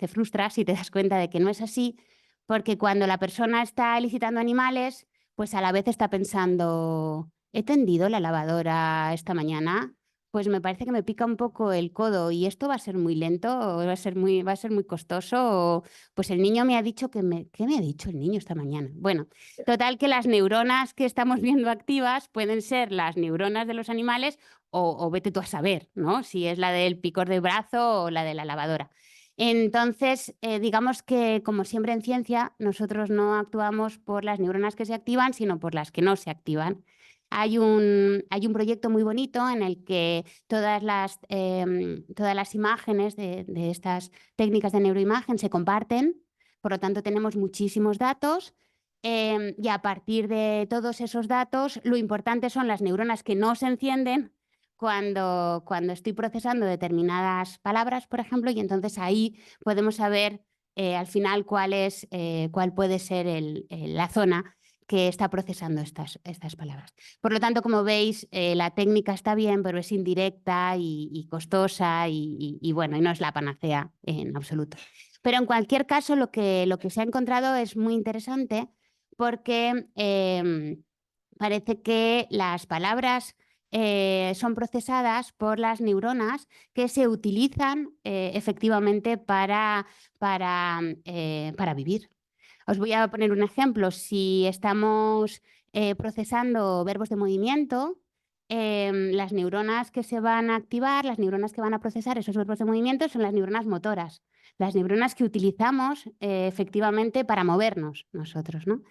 frustras y te das cuenta de que no es así, porque cuando la persona está elicitando animales, pues a la vez está pensando, he tendido la lavadora esta mañana, pues me parece que me pica un poco el codo y esto va a ser muy lento, o va a ser muy costoso, o pues el niño me ha dicho ¿qué me ha dicho el niño esta mañana? Bueno, total que las neuronas que estamos viendo activas pueden ser las neuronas de los animales o vete tú a saber, ¿no? Si es la del picor de brazo o la de la lavadora. Entonces, digamos que, como siempre en ciencia, nosotros no actuamos por las neuronas que se activan, sino por las que no se activan. Hay un proyecto muy bonito en el que todas las imágenes de estas técnicas de neuroimagen se comparten, por lo tanto tenemos muchísimos datos y a partir de todos esos datos, lo importante son las neuronas que no se encienden cuando estoy procesando determinadas palabras, por ejemplo, y entonces ahí podemos saber al final cuál puede ser la zona que está procesando estas palabras. Por lo tanto, como veis, la técnica está bien, pero es indirecta y costosa y bueno, y no es la panacea en absoluto. Pero en cualquier caso, lo que se ha encontrado es muy interesante porque parece que las palabras son procesadas por las neuronas que se utilizan efectivamente para vivir. Os voy a poner un ejemplo. Si estamos procesando verbos de movimiento, las neuronas que se van a activar, las neuronas que van a procesar esos verbos de movimiento son las neuronas motoras, las neuronas que utilizamos efectivamente para movernos nosotros, ¿no?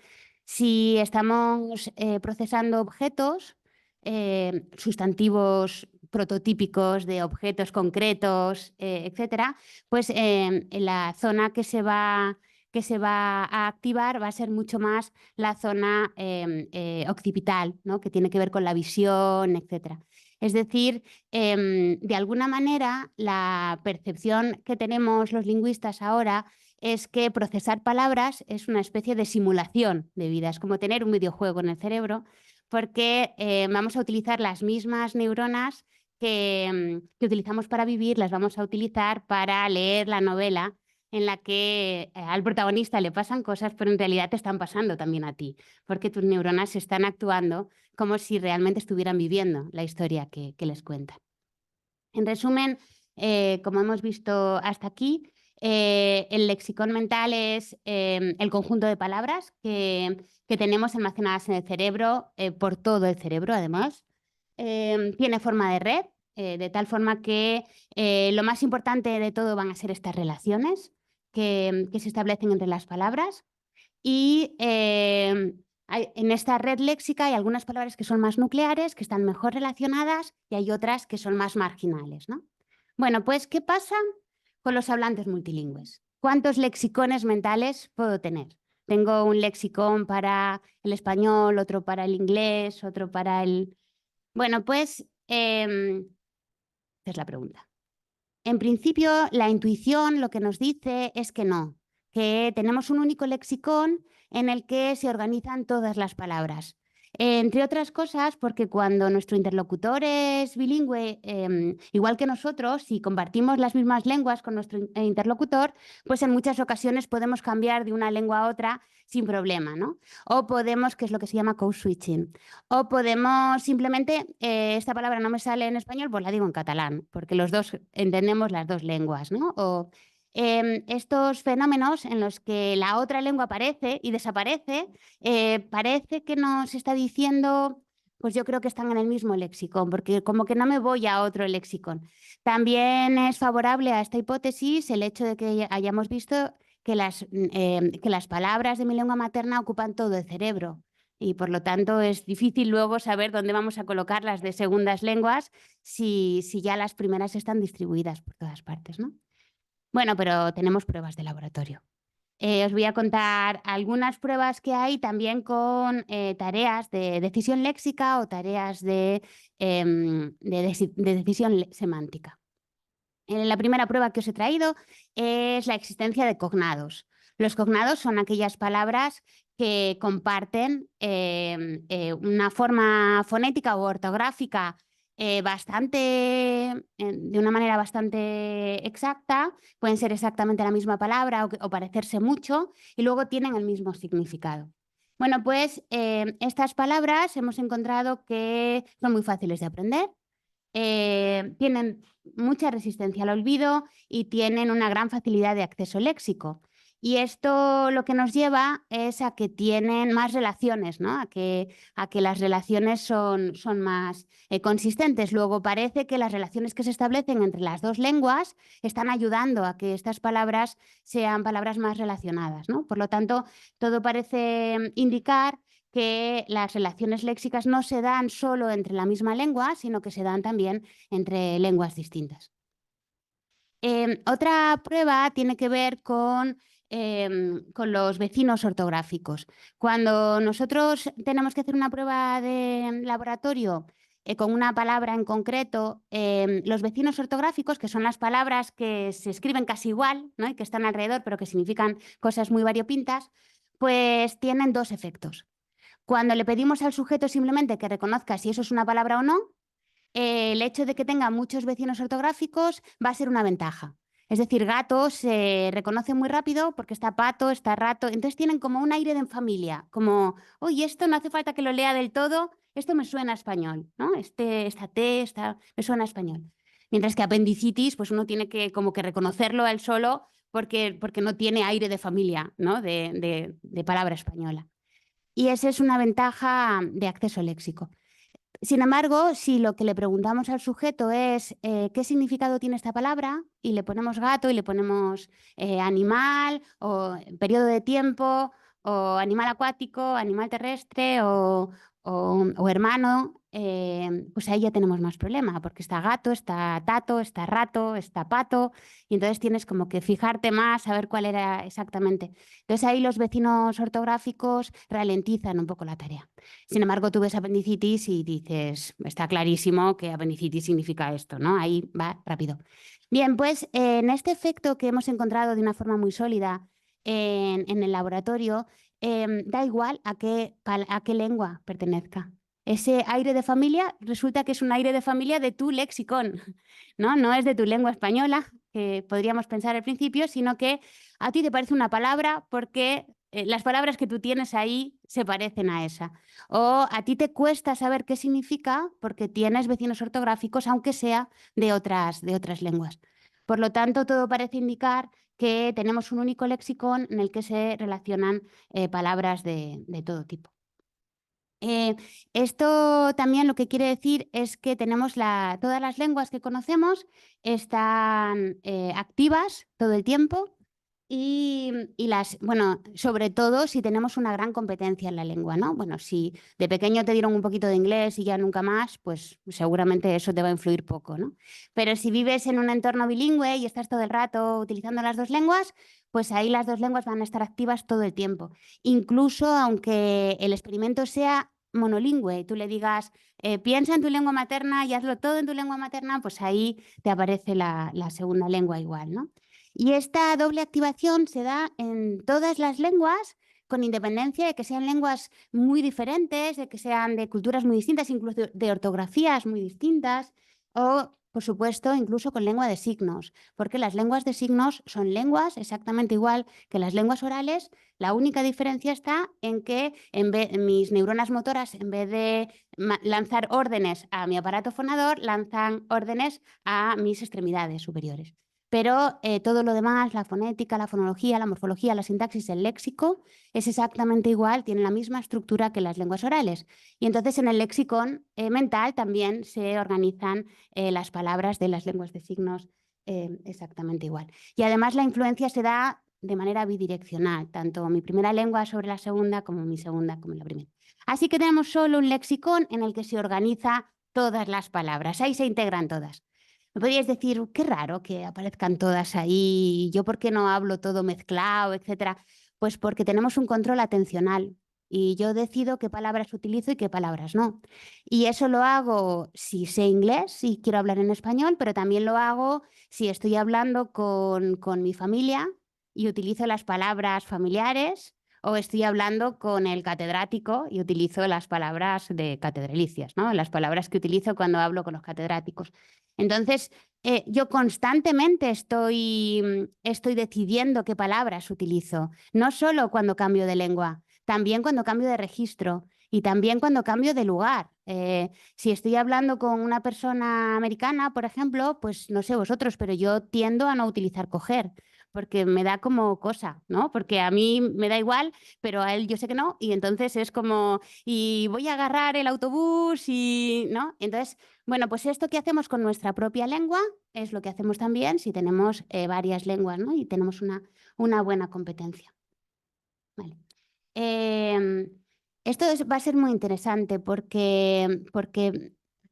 Si estamos procesando objetos, sustantivos prototípicos de objetos concretos, etcétera, pues la zona que se va a activar va a ser mucho más la zona occipital, ¿no? Que tiene que ver con la visión, etcétera. Es decir, de alguna manera, la percepción que tenemos los lingüistas ahora es que procesar palabras es una especie de simulación de vida, es como tener un videojuego en el cerebro, porque vamos a utilizar las mismas neuronas que utilizamos para vivir, las vamos a utilizar para leer la novela en la que al protagonista le pasan cosas, pero en realidad te están pasando también a ti, porque tus neuronas están actuando como si realmente estuvieran viviendo la historia que les cuentan. En resumen, como hemos visto hasta aquí, el lexicón mental es el conjunto de palabras que tenemos almacenadas en el cerebro, por todo el cerebro además. Tiene forma de red, de tal forma que lo más importante de todo van a ser estas relaciones que se establecen entre las palabras. Y en esta red léxica hay algunas palabras que son más nucleares, que están mejor relacionadas, y hay otras que son más marginales, ¿no? Bueno, pues, ¿qué pasa con los hablantes multilingües? ¿Cuántos lexicones mentales puedo tener? Tengo un lexicón para el español, otro para el inglés, otro para el... Bueno, pues, esa es la pregunta. En principio, la intuición lo que nos dice es que no, que tenemos un único lexicón en el que se organizan todas las palabras. Entre otras cosas, porque cuando nuestro interlocutor es bilingüe, igual que nosotros, si compartimos las mismas lenguas con nuestro interlocutor, pues en muchas ocasiones podemos cambiar de una lengua a otra sin problema, ¿no? O podemos, que es lo que se llama code switching, o podemos simplemente, esta palabra no me sale en español, pues la digo en catalán, porque los dos entendemos las dos lenguas, ¿no? O estos fenómenos en los que la otra lengua aparece y desaparece, parece que nos está diciendo, pues yo creo que están en el mismo lexicón, porque como que no me voy a otro lexicón. También es favorable a esta hipótesis el hecho de que hayamos visto que las palabras de mi lengua materna ocupan todo el cerebro. Y por lo tanto es difícil luego saber dónde vamos a colocar las de segundas lenguas si ya las primeras están distribuidas por todas partes, ¿no? Bueno, pero tenemos pruebas de laboratorio. Os voy a contar algunas pruebas que hay también con tareas de decisión léxica o tareas de decisión semántica. La primera prueba que os he traído es la existencia de cognados. Los cognados son aquellas palabras que comparten una forma fonética o ortográfica de una manera bastante exacta, pueden ser exactamente la misma palabra o parecerse mucho, y luego tienen el mismo significado. Bueno, pues estas palabras hemos encontrado que son muy fáciles de aprender, tienen mucha resistencia al olvido y tienen una gran facilidad de acceso léxico. Y esto lo que nos lleva es a que tienen más relaciones, ¿no? a que las relaciones son más consistentes. Luego parece que las relaciones que se establecen entre las dos lenguas están ayudando a que estas palabras sean palabras más relacionadas, ¿no? Por lo tanto, todo parece indicar que las relaciones léxicas no se dan solo entre la misma lengua, sino que se dan también entre lenguas distintas. Otra prueba tiene que ver con con los vecinos ortográficos. Cuando nosotros tenemos que hacer una prueba de laboratorio con una palabra en concreto, los vecinos ortográficos, que son las palabras que se escriben casi igual, ¿no? Y que están alrededor, pero que significan cosas muy variopintas, pues tienen dos efectos. Cuando le pedimos al sujeto simplemente que reconozca si eso es una palabra o no, el hecho de que tenga muchos vecinos ortográficos va a ser una ventaja. Es decir, gato se reconoce muy rápido porque está pato, está rato, entonces tienen como un aire de familia, como, oye, esto no hace falta que lo lea del todo, esto me suena a español, ¿no? Esta T, me suena a español. Mientras que apendicitis, pues uno tiene que como que reconocerlo a él solo porque no tiene aire de familia, ¿no? De palabra española. Y esa es una ventaja de acceso léxico. Sin embargo, si lo que le preguntamos al sujeto es qué significado tiene esta palabra y le ponemos gato y le ponemos animal o periodo de tiempo o animal acuático, animal terrestre o hermano, pues ahí ya tenemos más problema porque está gato, está tato, está rato, está pato y entonces tienes como que fijarte más a ver cuál era exactamente. Entonces ahí los vecinos ortográficos ralentizan un poco la tarea. Sin embargo, tú ves apendicitis y dices, está clarísimo que apendicitis significa esto, ¿no? Ahí va rápido. Bien, pues en este efecto que hemos encontrado de una forma muy sólida en el laboratorio, da igual a qué lengua pertenezca. Ese aire de familia resulta que es un aire de familia de tu lexicón, ¿no? No es de tu lengua española, que podríamos pensar al principio, sino que a ti te parece una palabra porque las palabras que tú tienes ahí se parecen a esa. O a ti te cuesta saber qué significa porque tienes vecinos ortográficos, aunque sea de otras lenguas. Por lo tanto, todo parece indicar que tenemos un único lexicón en el que se relacionan palabras de todo tipo. Esto también lo que quiere decir es que tenemos todas las lenguas que conocemos están activas todo el tiempo y bueno, sobre todo si tenemos una gran competencia en la lengua, ¿no? Bueno, si de pequeño te dieron un poquito de inglés y ya nunca más, pues seguramente eso te va a influir poco, ¿no? Pero si vives en un entorno bilingüe y estás todo el rato utilizando las dos lenguas, pues ahí las dos lenguas van a estar activas todo el tiempo. Incluso aunque el experimento sea monolingüe y tú le digas, piensa en tu lengua materna y hazlo todo en tu lengua materna, pues ahí te aparece la segunda lengua igual, ¿no? Y esta doble activación se da en todas las lenguas, con independencia de que sean lenguas muy diferentes, de que sean de culturas muy distintas, incluso de ortografías muy distintas, o, por supuesto, incluso con lengua de signos, porque las lenguas de signos son lenguas exactamente igual que las lenguas orales. La única diferencia está en que mis neuronas motoras, en vez de lanzar órdenes a mi aparato fonador, lanzan órdenes a mis extremidades superiores. Pero todo lo demás, la fonética, la fonología, la morfología, la sintaxis, el léxico, es exactamente igual, tiene la misma estructura que las lenguas orales. Y entonces en el léxicon mental también se organizan las palabras de las lenguas de signos exactamente igual. Y además la influencia se da de manera bidireccional, tanto mi primera lengua sobre la segunda como mi segunda como la primera. Así que tenemos solo un léxicon en el que se organiza todas las palabras, ahí se integran todas. Me podríais decir, qué raro que aparezcan todas ahí, yo por qué no hablo todo mezclado, etcétera. Pues porque tenemos un control atencional y yo decido qué palabras utilizo y qué palabras no. Y eso lo hago si sé inglés y quiero hablar en español, pero también lo hago si estoy hablando con mi familia y utilizo las palabras familiares, o estoy hablando con el catedrático y utilizo las palabras de catedralicias, ¿no? Las palabras que utilizo cuando hablo con los catedráticos. Entonces, yo constantemente estoy decidiendo qué palabras utilizo, no solo cuando cambio de lengua, también cuando cambio de registro y también cuando cambio de lugar. Si estoy hablando con una persona americana, por ejemplo, pues no sé vosotros, pero yo tiendo a no utilizar coger, porque me da como cosa, ¿no? Porque a mí me da igual, pero a él yo sé que no, y entonces es como, y voy a agarrar el autobús y, ¿no? Entonces, bueno, pues esto que hacemos con nuestra propia lengua es lo que hacemos también si tenemos varias lenguas, ¿no? Y tenemos una buena competencia. Vale. Esto va a ser muy interesante porque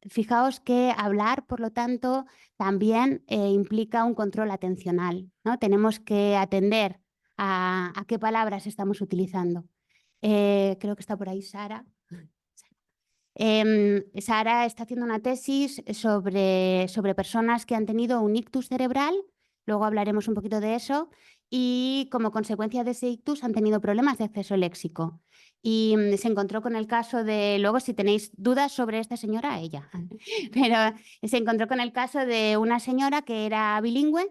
fijaos que hablar, por lo tanto, también implica un control atencional, ¿no? Tenemos que atender a qué palabras estamos utilizando. Creo que está por ahí Sara. Sara está haciendo una tesis sobre personas que han tenido un ictus cerebral, luego hablaremos un poquito de eso, y como consecuencia de ese ictus han tenido problemas de acceso léxico. Y se encontró con el caso de, luego si tenéis dudas sobre esta señora, ella, pero se encontró con el caso de una señora que era bilingüe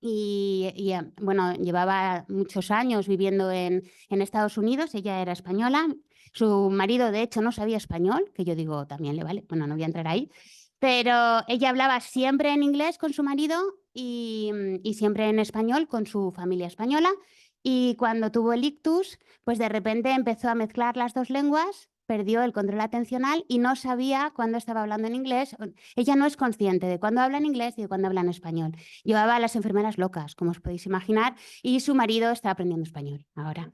y bueno, llevaba muchos años viviendo en Estados Unidos, ella era española, su marido de hecho no sabía español, que yo digo también le vale, bueno, no voy a entrar ahí, pero ella hablaba siempre en inglés con su marido y siempre en español con su familia española, y cuando tuvo el ictus, pues de repente empezó a mezclar las dos lenguas, perdió el control atencional y no sabía cuándo estaba hablando en inglés. Ella no es consciente de cuándo habla en inglés y de cuándo habla en español. Llevaba a las enfermeras locas, como os podéis imaginar, y su marido está aprendiendo español ahora.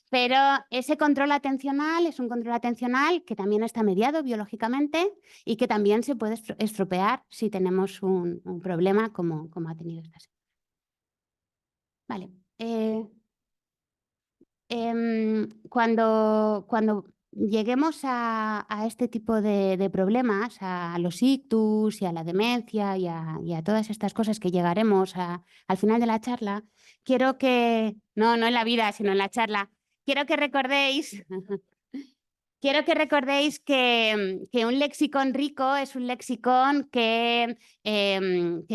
Pero ese control atencional es un control atencional que también está mediado biológicamente y que también se puede estropear si tenemos un problema como ha tenido esta señora. Vale. Cuando lleguemos a este tipo de problemas, a los ictus y a la demencia y a todas estas cosas que llegaremos al final de la charla, quiero que, no en la vida, sino en la charla, quiero que recordéis, que un lexicón rico es un lexicón que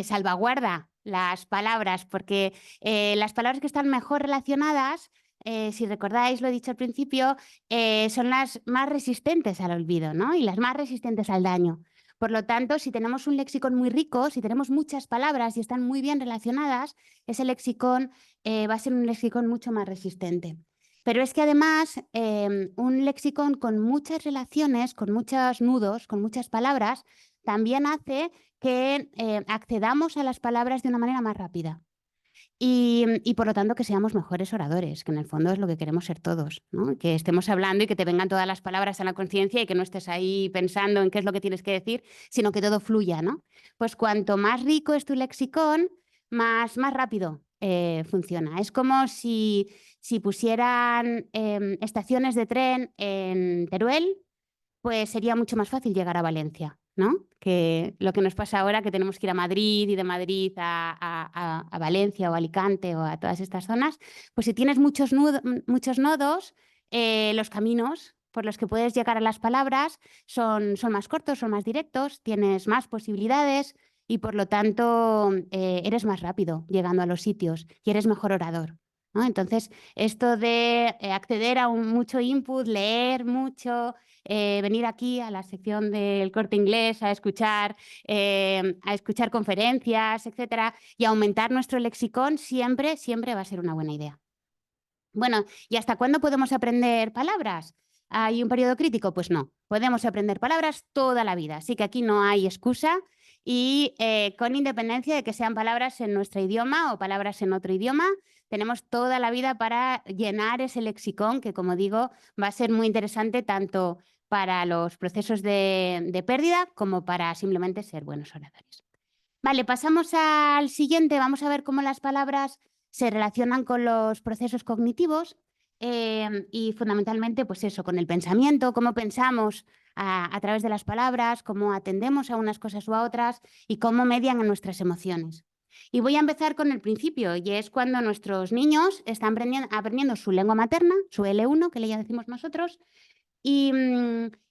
salvaguarda las palabras, porque las palabras que están mejor relacionadas, si recordáis, lo he dicho al principio, son las más resistentes al olvido, ¿no? Y las más resistentes al daño. Por lo tanto, si tenemos un lexicón muy rico, si tenemos muchas palabras y están muy bien relacionadas, ese lexicón va a ser un lexicón mucho más resistente. Pero es que además un lexicón con muchas relaciones, con muchos nudos, con muchas palabras, también hace que accedamos a las palabras de una manera más rápida. Y por lo tanto que seamos mejores oradores, que en el fondo es lo que queremos ser todos, ¿no? Que estemos hablando y que te vengan todas las palabras a la conciencia y que no estés ahí pensando en qué es lo que tienes que decir, sino que todo fluya, ¿no? Pues cuanto más rico es tu lexicón, más rápido funciona. Es como si pusieran estaciones de tren en Teruel, pues sería mucho más fácil llegar a Valencia, ¿no? Que lo que nos pasa ahora, que tenemos que ir a Madrid y de Madrid a Valencia o Alicante o a todas estas zonas, pues si tienes muchos nodos, los caminos por los que puedes llegar a las palabras son más cortos, son más directos, tienes más posibilidades y por lo tanto eres más rápido llegando a los sitios y eres mejor orador, ¿no? Entonces, esto de acceder a mucho input, leer mucho, venir aquí a la sección del Corte Inglés a escuchar conferencias, etcétera, y aumentar nuestro lexicón siempre va a ser una buena idea. Bueno, ¿y hasta cuándo podemos aprender palabras? ¿Hay un periodo crítico? Pues no, podemos aprender palabras toda la vida, así que aquí no hay excusa y con independencia de que sean palabras en nuestro idioma o palabras en otro idioma, tenemos toda la vida para llenar ese lexicón que, como digo, va a ser muy interesante tanto para los procesos de pérdida como para simplemente ser buenos oradores. Vale, pasamos al siguiente. Vamos a ver cómo las palabras se relacionan con los procesos cognitivos y fundamentalmente, pues eso, con el pensamiento, cómo pensamos a través de las palabras, cómo atendemos a unas cosas u a otras y cómo median en nuestras emociones. Y voy a empezar con el principio, y es cuando nuestros niños están aprendiendo su lengua materna, su L1, que le decimos nosotros, y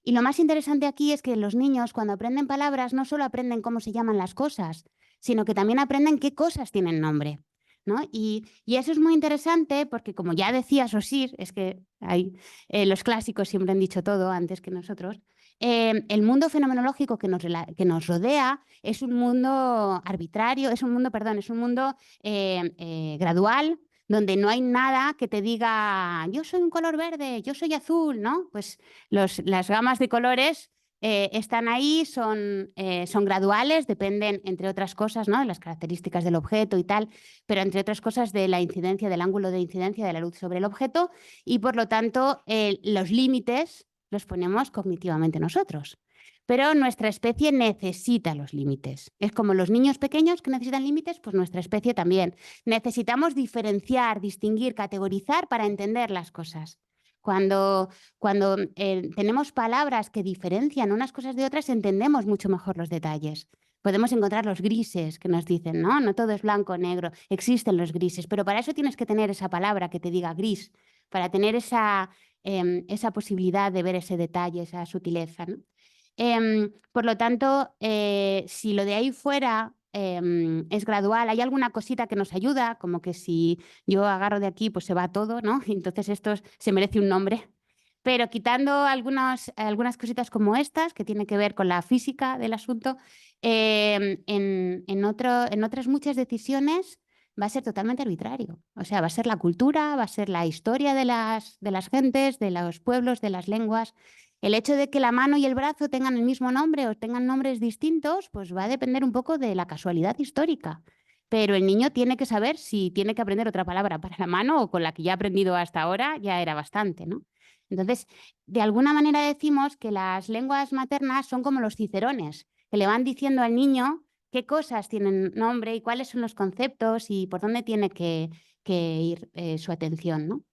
lo más interesante aquí es que los niños, cuando aprenden palabras, no solo aprenden cómo se llaman las cosas, sino que también aprenden qué cosas tienen nombre, ¿no? Y eso es muy interesante porque, como ya decía Saussure, es que los clásicos siempre han dicho todo antes que nosotros, el mundo fenomenológico que nos rodea es un mundo arbitrario, es un mundo gradual, donde no hay nada que te diga yo soy un color verde, yo soy azul, ¿no? Pues las gamas de colores están ahí, son graduales, dependen, entre otras cosas, ¿no?, de las características del objeto y tal, pero entre otras cosas de la incidencia, del ángulo de incidencia de la luz sobre el objeto y por lo tanto los límites los ponemos cognitivamente nosotros. pero nuestra especie necesita los límites. Es como los niños pequeños que necesitan límites, pues nuestra especie también. Necesitamos diferenciar, distinguir, categorizar para entender las cosas. Cuando tenemos palabras que diferencian unas cosas de otras, entendemos mucho mejor los detalles. Podemos encontrar los grises que nos dicen, no, no todo es blanco o negro, existen los grises, pero para eso tienes que tener esa palabra que te diga gris, para tener esa posibilidad de ver ese detalle, esa sutileza, ¿no? Por lo tanto, si lo de ahí fuera es gradual, hay alguna cosita que nos ayuda, como que si yo agarro de aquí, pues se va todo, ¿no? Entonces esto se merece un nombre. Pero quitando algunas cositas como estas, que tienen que ver con la física del asunto, en otras muchas decisiones va a ser totalmente arbitrario. O sea, va a ser la cultura, va a ser la historia de las gentes, de los pueblos, de las lenguas. El hecho de que la mano y el brazo tengan el mismo nombre o tengan nombres distintos, pues va a depender un poco de la casualidad histórica. Pero el niño tiene que saber si tiene que aprender otra palabra para la mano o con la que ya ha aprendido hasta ahora ya era bastante, ¿no? Entonces, de alguna manera decimos que las lenguas maternas son como los cicerones, que le van diciendo al niño qué cosas tienen nombre y cuáles son los conceptos y por dónde tiene que ir su atención, ¿no?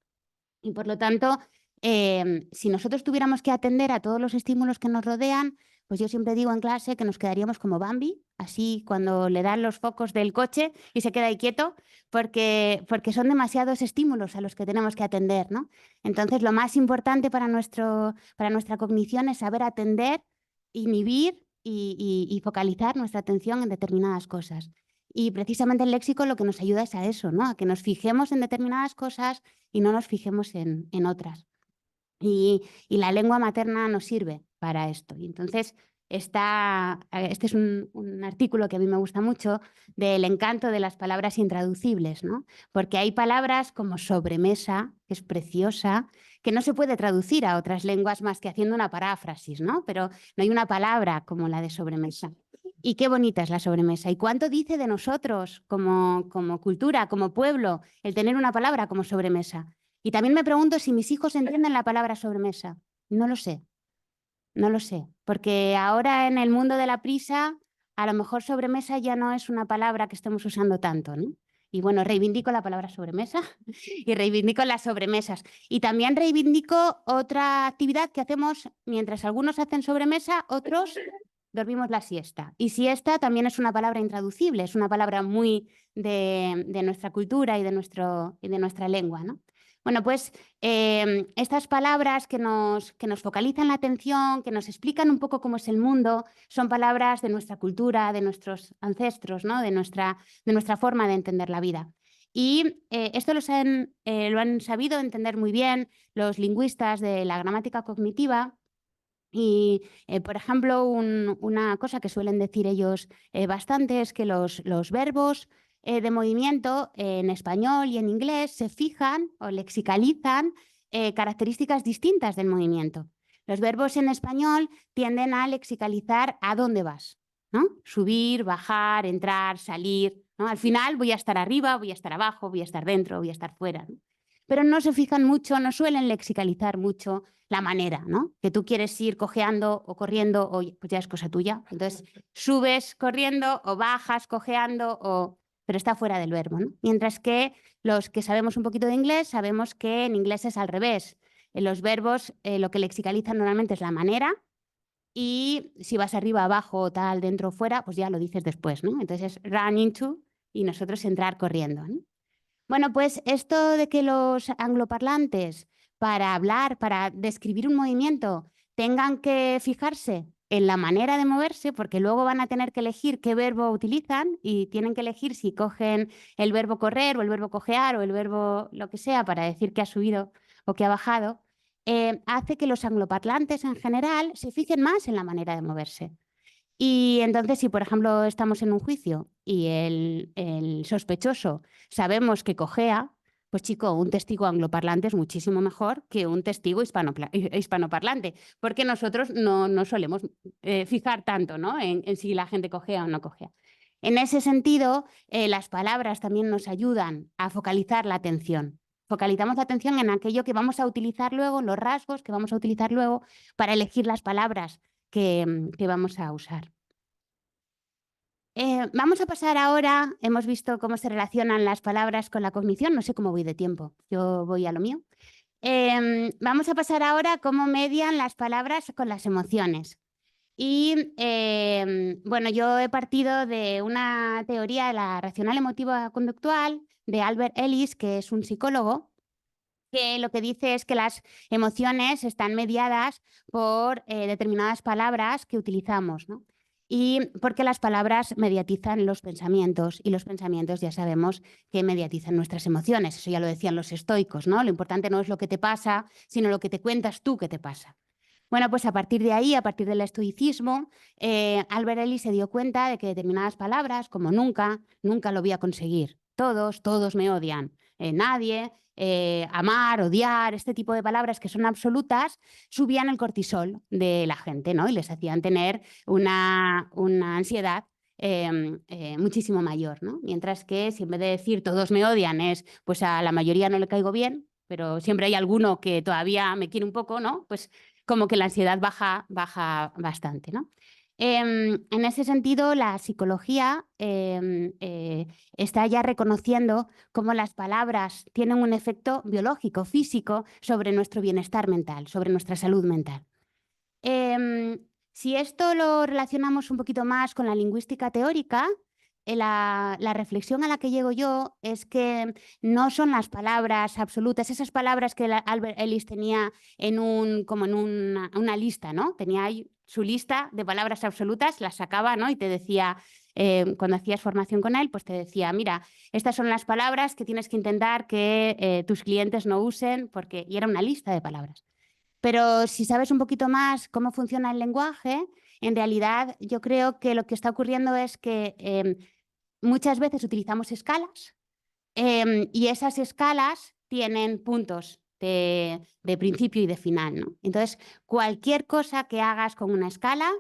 Y por lo tanto, si nosotros tuviéramos que atender a todos los estímulos que nos rodean, pues yo siempre digo en clase que nos quedaríamos como Bambi, así cuando le dan los focos del coche y se queda ahí quieto, porque son demasiados estímulos a los que tenemos que atender, ¿no? Entonces, lo más importante para nuestra cognición es saber atender, inhibir y focalizar nuestra atención en determinadas cosas. Y precisamente el léxico lo que nos ayuda es a eso, ¿no? A que nos fijemos en determinadas cosas y no nos fijemos en otras. Y la lengua materna nos sirve para esto. Y entonces, este es un artículo que a mí me gusta mucho del encanto de las palabras intraducibles, ¿no? Porque hay palabras como sobremesa, que es preciosa, que no se puede traducir a otras lenguas más que haciendo una paráfrasis, ¿no? Pero no hay una palabra como la de sobremesa. Y qué bonita es la sobremesa. ¿Y cuánto dice de nosotros como cultura, como pueblo, el tener una palabra como sobremesa? Y también me pregunto si mis hijos entienden la palabra sobremesa. No lo sé, no lo sé. Porque ahora en el mundo de la prisa, a lo mejor sobremesa ya no es una palabra que estemos usando tanto, ¿no? Y bueno, reivindico la palabra sobremesa y reivindico las sobremesas. Y también reivindico otra actividad que hacemos mientras algunos hacen sobremesa, otros dormimos la siesta. Y siesta también es una palabra intraducible, es una palabra muy de nuestra cultura y de nuestra lengua, ¿no? Bueno, pues estas palabras que nos focalizan la atención, que nos explican un poco cómo es el mundo, son palabras de nuestra cultura, de nuestros ancestros, ¿no? de nuestra forma de entender la vida. Y esto lo han sabido entender muy bien los lingüistas de la gramática cognitiva. Y, por ejemplo, una cosa que suelen decir ellos bastante es que los verbos de movimiento en español y en inglés se fijan o lexicalizan características distintas del movimiento. Los verbos en español tienden a lexicalizar a dónde vas, ¿no? Subir, bajar, entrar, salir, ¿no? Al final voy a estar arriba, voy a estar abajo, voy a estar dentro, voy a estar fuera, ¿no? Pero no se fijan mucho, no suelen lexicalizar mucho la manera, ¿no? Que tú quieres ir cojeando o corriendo, o pues ya es cosa tuya. Entonces, subes corriendo o bajas cojeando, pero está fuera del verbo, ¿no? Mientras que los que sabemos un poquito de inglés, sabemos que en inglés es al revés. En los verbos lo que lexicalizan normalmente es la manera y si vas arriba, abajo, tal, dentro o fuera, pues ya lo dices después, ¿no? Entonces es run into y nosotros entrar corriendo, ¿no? Bueno, pues esto de que los angloparlantes para hablar, para describir un movimiento, tengan que fijarse en la manera de moverse, porque luego van a tener que elegir qué verbo utilizan y tienen que elegir si cogen el verbo correr o el verbo cojear o el verbo lo que sea para decir que ha subido o que ha bajado, hace que los angloparlantes en general se fijen más en la manera de moverse. Y entonces, si por ejemplo estamos en un juicio y el sospechoso sabemos que cojea, pues chico, un testigo angloparlante es muchísimo mejor que un testigo hispanoparlante, porque nosotros no solemos fijar tanto, ¿no? en si la gente cojea o no cojea. En ese sentido, las palabras también nos ayudan a focalizar la atención. Focalizamos la atención en aquello que vamos a utilizar luego, los rasgos que vamos a utilizar luego para elegir las palabras que vamos a usar. Vamos a pasar ahora, hemos visto cómo se relacionan las palabras con la cognición, no sé cómo voy de tiempo, yo voy a lo mío. Vamos a pasar ahora a cómo median las palabras con las emociones. Y bueno, yo he partido de una teoría de la racional emotiva conductual de Albert Ellis, que es un psicólogo, que lo que dice es que las emociones están mediadas por determinadas palabras que utilizamos, ¿no? Y porque las palabras mediatizan los pensamientos y los pensamientos ya sabemos que mediatizan nuestras emociones. Eso ya lo decían los estoicos, ¿no? Lo importante no es lo que te pasa, sino lo que te cuentas tú que te pasa. Bueno, pues a partir de ahí, a partir del estoicismo, Albert Ellis se dio cuenta de que determinadas palabras, como nunca, nunca lo voy a conseguir. Todos me odian. Nadie, amar, odiar, este tipo de palabras que son absolutas, subían el cortisol de la gente, ¿no? Y les hacían tener una ansiedad muchísimo mayor, ¿no? Mientras que si en vez de decir todos me odian es pues a la mayoría no le caigo bien, pero siempre hay alguno que todavía me quiere un poco, ¿no? Pues como que la ansiedad baja bastante, ¿no? En ese sentido, la psicología está ya reconociendo cómo las palabras tienen un efecto biológico, físico, sobre nuestro bienestar mental, sobre nuestra salud mental. Si esto lo relacionamos un poquito más con la lingüística teórica, la reflexión a la que llego yo es que no son las palabras absolutas, esas palabras que Albert Ellis tenía como en una lista, ¿no? Tenía ahí su lista de palabras absolutas, las sacaba, ¿no? Y te decía, cuando hacías formación con él, pues te decía, mira, estas son las palabras que tienes que intentar que tus clientes no usen, y era una lista de palabras. Pero si sabes un poquito más cómo funciona el lenguaje, en realidad yo creo que lo que está ocurriendo es que muchas veces utilizamos escalas y esas escalas tienen puntos de principio y de final, ¿no? Entonces, cualquier cosa que hagas con una escala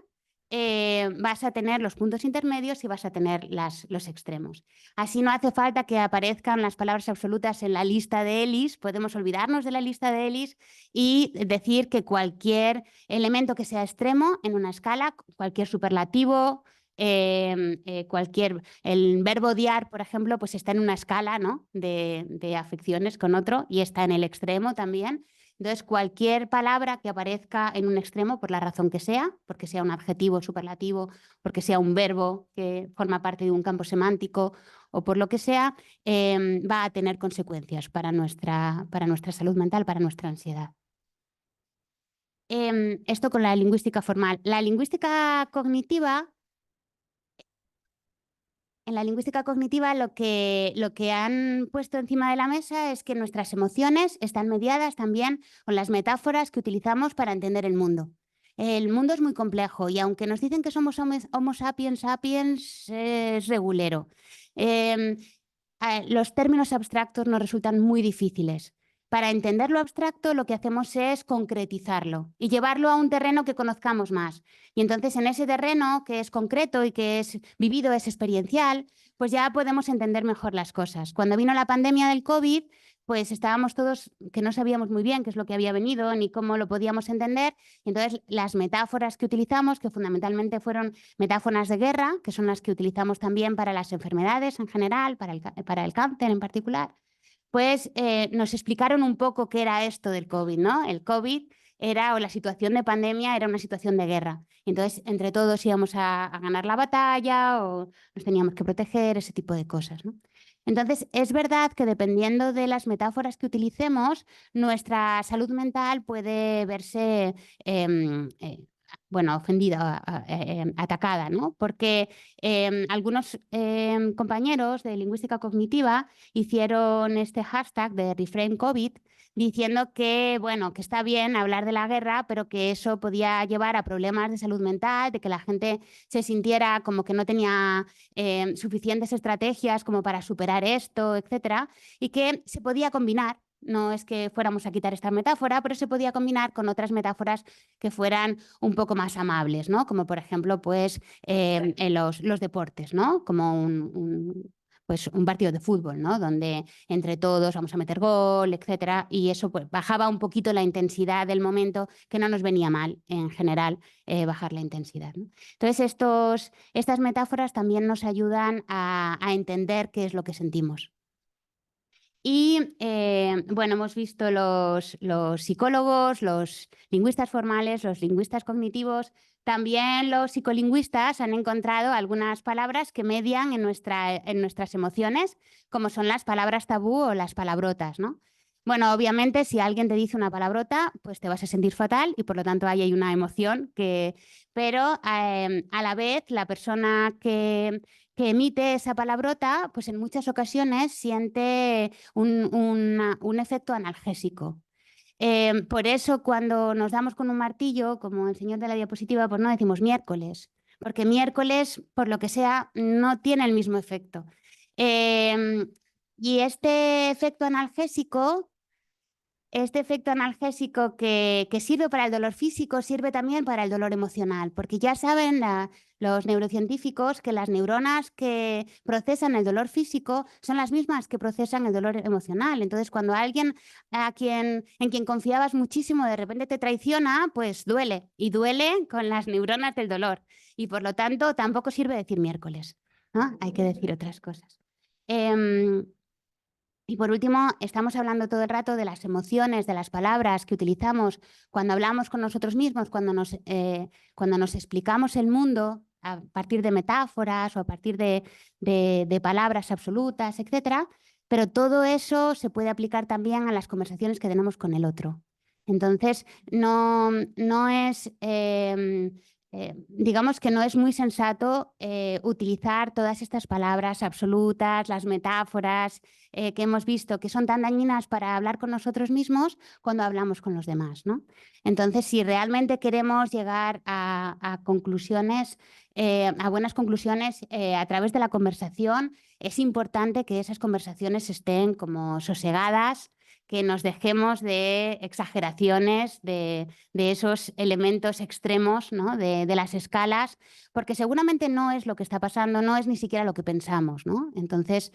vas a tener los puntos intermedios y vas a tener los extremos. Así no hace falta que aparezcan las palabras absolutas en la lista de Ellis, podemos olvidarnos de la lista de Ellis y decir que cualquier elemento que sea extremo en una escala, cualquier superlativo, el verbo odiar, por ejemplo, pues está en una escala, ¿no? de afecciones con otro y está en el extremo también. Entonces, cualquier palabra que aparezca en un extremo, por la razón que sea, porque sea un adjetivo superlativo, porque sea un verbo que forma parte de un campo semántico o por lo que sea, va a tener consecuencias para nuestra salud mental, para nuestra ansiedad. Esto con la lingüística formal. La lingüística cognitiva... En la lingüística cognitiva lo que han puesto encima de la mesa es que nuestras emociones están mediadas también con las metáforas que utilizamos para entender el mundo. El mundo es muy complejo y aunque nos dicen que somos homo sapiens sapiens, es regulero. Los términos abstractos nos resultan muy difíciles. Para entender lo abstracto lo que hacemos es concretizarlo y llevarlo a un terreno que conozcamos más. Y entonces en ese terreno que es concreto y que es vivido, es experiencial, pues ya podemos entender mejor las cosas. Cuando vino la pandemia del COVID, pues estábamos todos que no sabíamos muy bien qué es lo que había venido ni cómo lo podíamos entender. Y entonces las metáforas que utilizamos, que fundamentalmente fueron metáforas de guerra, que son las que utilizamos también para las enfermedades en general, para el cáncer en particular, pues nos explicaron un poco qué era esto del COVID, ¿no? El COVID o la situación de pandemia era una situación de guerra. Entonces, entre todos íbamos a ganar la batalla o nos teníamos que proteger, ese tipo de cosas, ¿no? Entonces, es verdad que dependiendo de las metáforas que utilicemos, nuestra salud mental puede verse ofendida, atacada, ¿no? Porque algunos compañeros de lingüística cognitiva hicieron este hashtag de Reframe COVID diciendo que, bueno, que está bien hablar de la guerra, pero que eso podía llevar a problemas de salud mental, de que la gente se sintiera como que no tenía suficientes estrategias como para superar esto, etcétera, y que se podía combinar. No es que fuéramos a quitar esta metáfora, pero se podía combinar con otras metáforas que fueran un poco más amables, ¿no? Como por ejemplo, pues, los deportes, ¿no? Como pues un partido de fútbol, ¿no? Donde entre todos vamos a meter gol, etcétera, y eso pues bajaba un poquito la intensidad del momento, que no nos venía mal en general bajar la intensidad, ¿no? Entonces estas metáforas también nos ayudan a entender qué es lo que sentimos. Y bueno, hemos visto los psicólogos, los lingüistas formales, los lingüistas cognitivos. También los psicolingüistas han encontrado algunas palabras que median en nuestras emociones, como son las palabras tabú o las palabrotas, ¿no? Bueno, obviamente, si alguien te dice una palabrota, pues te vas a sentir fatal y por lo tanto ahí hay una emoción pero a la vez la persona que emite esa palabrota, pues en muchas ocasiones siente un efecto analgésico. Por eso cuando nos damos con un martillo, como el señor de la diapositiva, pues no decimos miércoles, porque miércoles, por lo que sea, no tiene el mismo efecto. Y este efecto analgésico que sirve para el dolor físico sirve también para el dolor emocional, porque ya saben los neurocientíficos que las neuronas que procesan el dolor físico son las mismas que procesan el dolor emocional. Entonces, cuando alguien en quien confiabas muchísimo de repente te traiciona, pues duele, y duele con las neuronas del dolor. Y por lo tanto, tampoco sirve decir miércoles, ¿no? Hay que decir otras cosas. Y por último, estamos hablando todo el rato de las emociones, de las palabras que utilizamos cuando hablamos con nosotros mismos, cuando nos explicamos el mundo a partir de metáforas o a partir de palabras absolutas, etc. Pero todo eso se puede aplicar también a las conversaciones que tenemos con el otro. Entonces, no es... digamos que no es muy sensato utilizar todas estas palabras absolutas, las metáforas que hemos visto que son tan dañinas para hablar con nosotros mismos cuando hablamos con los demás, ¿no? Entonces, si realmente queremos llegar a conclusiones, a buenas conclusiones a través de la conversación, es importante que esas conversaciones estén como sosegadas, que nos dejemos de exageraciones, de esos elementos extremos, ¿no? de las escalas, porque seguramente no es lo que está pasando, no es ni siquiera lo que pensamos, ¿no? Entonces,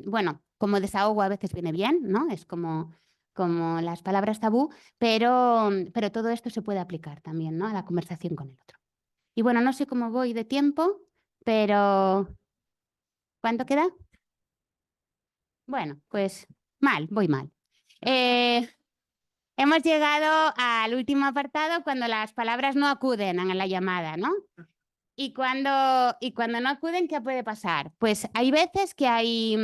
bueno, como desahogo a veces viene bien, ¿no? Es como las palabras tabú, pero todo esto se puede aplicar también, ¿no? A la conversación con el otro. Y bueno, no sé cómo voy de tiempo, pero ¿cuánto queda? Bueno, pues voy mal. Hemos llegado al último apartado, cuando las palabras no acuden a la llamada, ¿no? Y cuando no acuden, ¿qué puede pasar? Pues hay veces que hay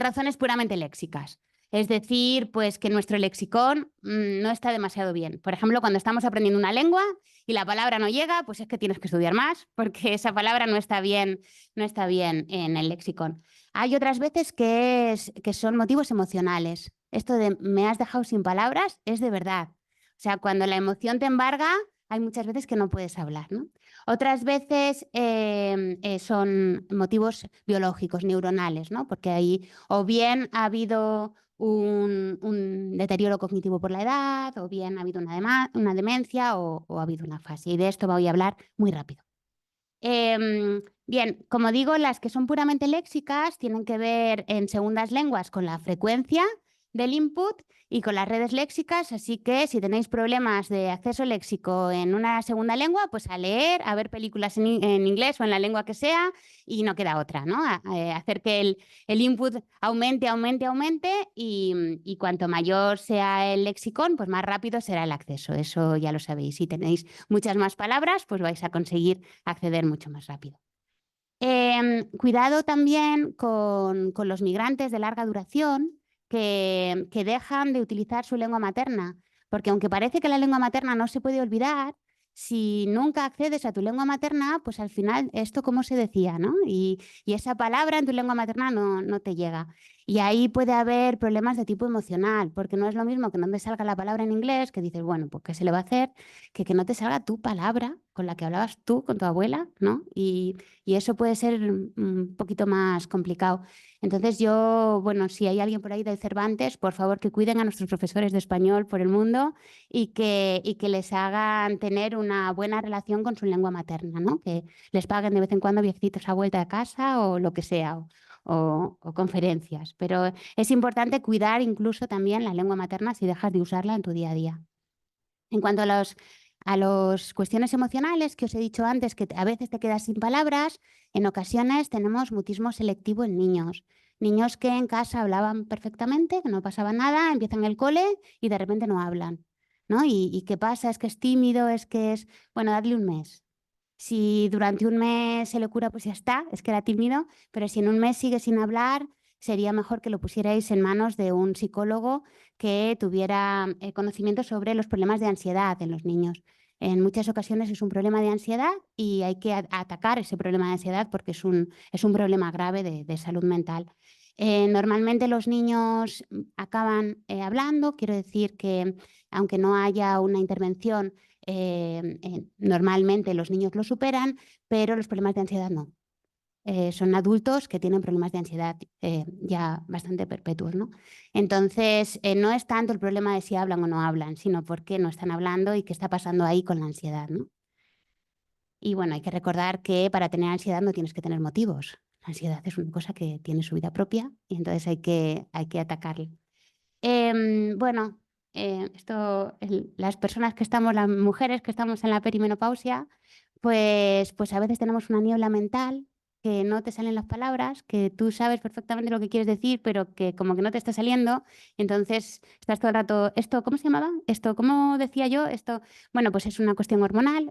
razones puramente léxicas. Es decir, pues que nuestro lexicón no está demasiado bien. Por ejemplo, cuando estamos aprendiendo una lengua y la palabra no llega, pues es que tienes que estudiar más, porque esa palabra no está bien en el lexicón. Hay otras veces que son motivos emocionales. Esto de me has dejado sin palabras es de verdad. O sea, cuando la emoción te embarga, hay muchas veces que no puedes hablar, ¿no? Otras veces son motivos biológicos, neuronales, ¿no? Porque ahí o bien ha habido un deterioro cognitivo por la edad, o bien ha habido una demencia o ha habido una fase. Y de esto voy a hablar muy rápido. Bien, como digo, las que son puramente léxicas tienen que ver en segundas lenguas con la frecuencia del input y con las redes léxicas, así que si tenéis problemas de acceso léxico en una segunda lengua, pues a leer, a ver películas en inglés o en la lengua que sea, y no queda otra, ¿no? Hacer que el input aumente y cuanto mayor sea el lexicón, pues más rápido será el acceso. Eso ya lo sabéis. Si tenéis muchas más palabras, pues vais a conseguir acceder mucho más rápido. Cuidado también con los migrantes de larga duración que dejan de utilizar su lengua materna, porque aunque parece que la lengua materna no se puede olvidar, si nunca accedes a tu lengua materna, pues al final esto como se decía, ¿no? Y esa palabra en tu lengua materna no te llega. Y ahí puede haber problemas de tipo emocional, porque no es lo mismo que no te salga la palabra en inglés, que dices, bueno, pues ¿qué se le va a hacer? Que no te salga tu palabra con la que hablabas tú con tu abuela, ¿no? Y eso puede ser un poquito más complicado. Entonces yo, bueno, si hay alguien por ahí del Cervantes, por favor que cuiden a nuestros profesores de español por el mundo y que les hagan tener una buena relación con su lengua materna, ¿no? Que les paguen de vez en cuando viajecitos a vuelta de casa o lo que sea, o conferencias. Pero es importante cuidar incluso también la lengua materna si dejas de usarla en tu día a día. En cuanto a las cuestiones emocionales que os he dicho antes, que a veces te quedas sin palabras, en ocasiones tenemos mutismo selectivo en niños. Niños que en casa hablaban perfectamente, que no pasaba nada, empiezan el cole y de repente no hablan, ¿no? ¿Y qué pasa? ¿Es que es tímido? ¿Es que es...? Bueno, dadle un mes. Si durante un mes se le cura, pues ya está, es que era tímido, pero si en un mes sigue sin hablar, sería mejor que lo pusierais en manos de un psicólogo que tuviera conocimiento sobre los problemas de ansiedad en los niños. En muchas ocasiones es un problema de ansiedad y hay que atacar ese problema de ansiedad porque es un problema grave de salud mental. Normalmente los niños acaban hablando, quiero decir que aunque no haya una intervención, normalmente los niños lo superan, pero los problemas de ansiedad no. Son adultos que tienen problemas de ansiedad ya bastante perpetuos, ¿no? Entonces, no es tanto el problema de si hablan o no hablan, sino por qué no están hablando y qué está pasando ahí con la ansiedad, ¿no? Y bueno, hay que recordar que para tener ansiedad no tienes que tener motivos. La ansiedad es una cosa que tiene su vida propia y entonces hay que atacarla. Bueno, las personas que estamos, las mujeres que estamos en la perimenopausia, pues a veces tenemos una niebla mental, que no te salen las palabras, que tú sabes perfectamente lo que quieres decir, pero que como que no te está saliendo. Entonces estás todo el rato, ¿esto cómo se llamaba? ¿Esto cómo decía yo? Esto, bueno, pues es una cuestión hormonal,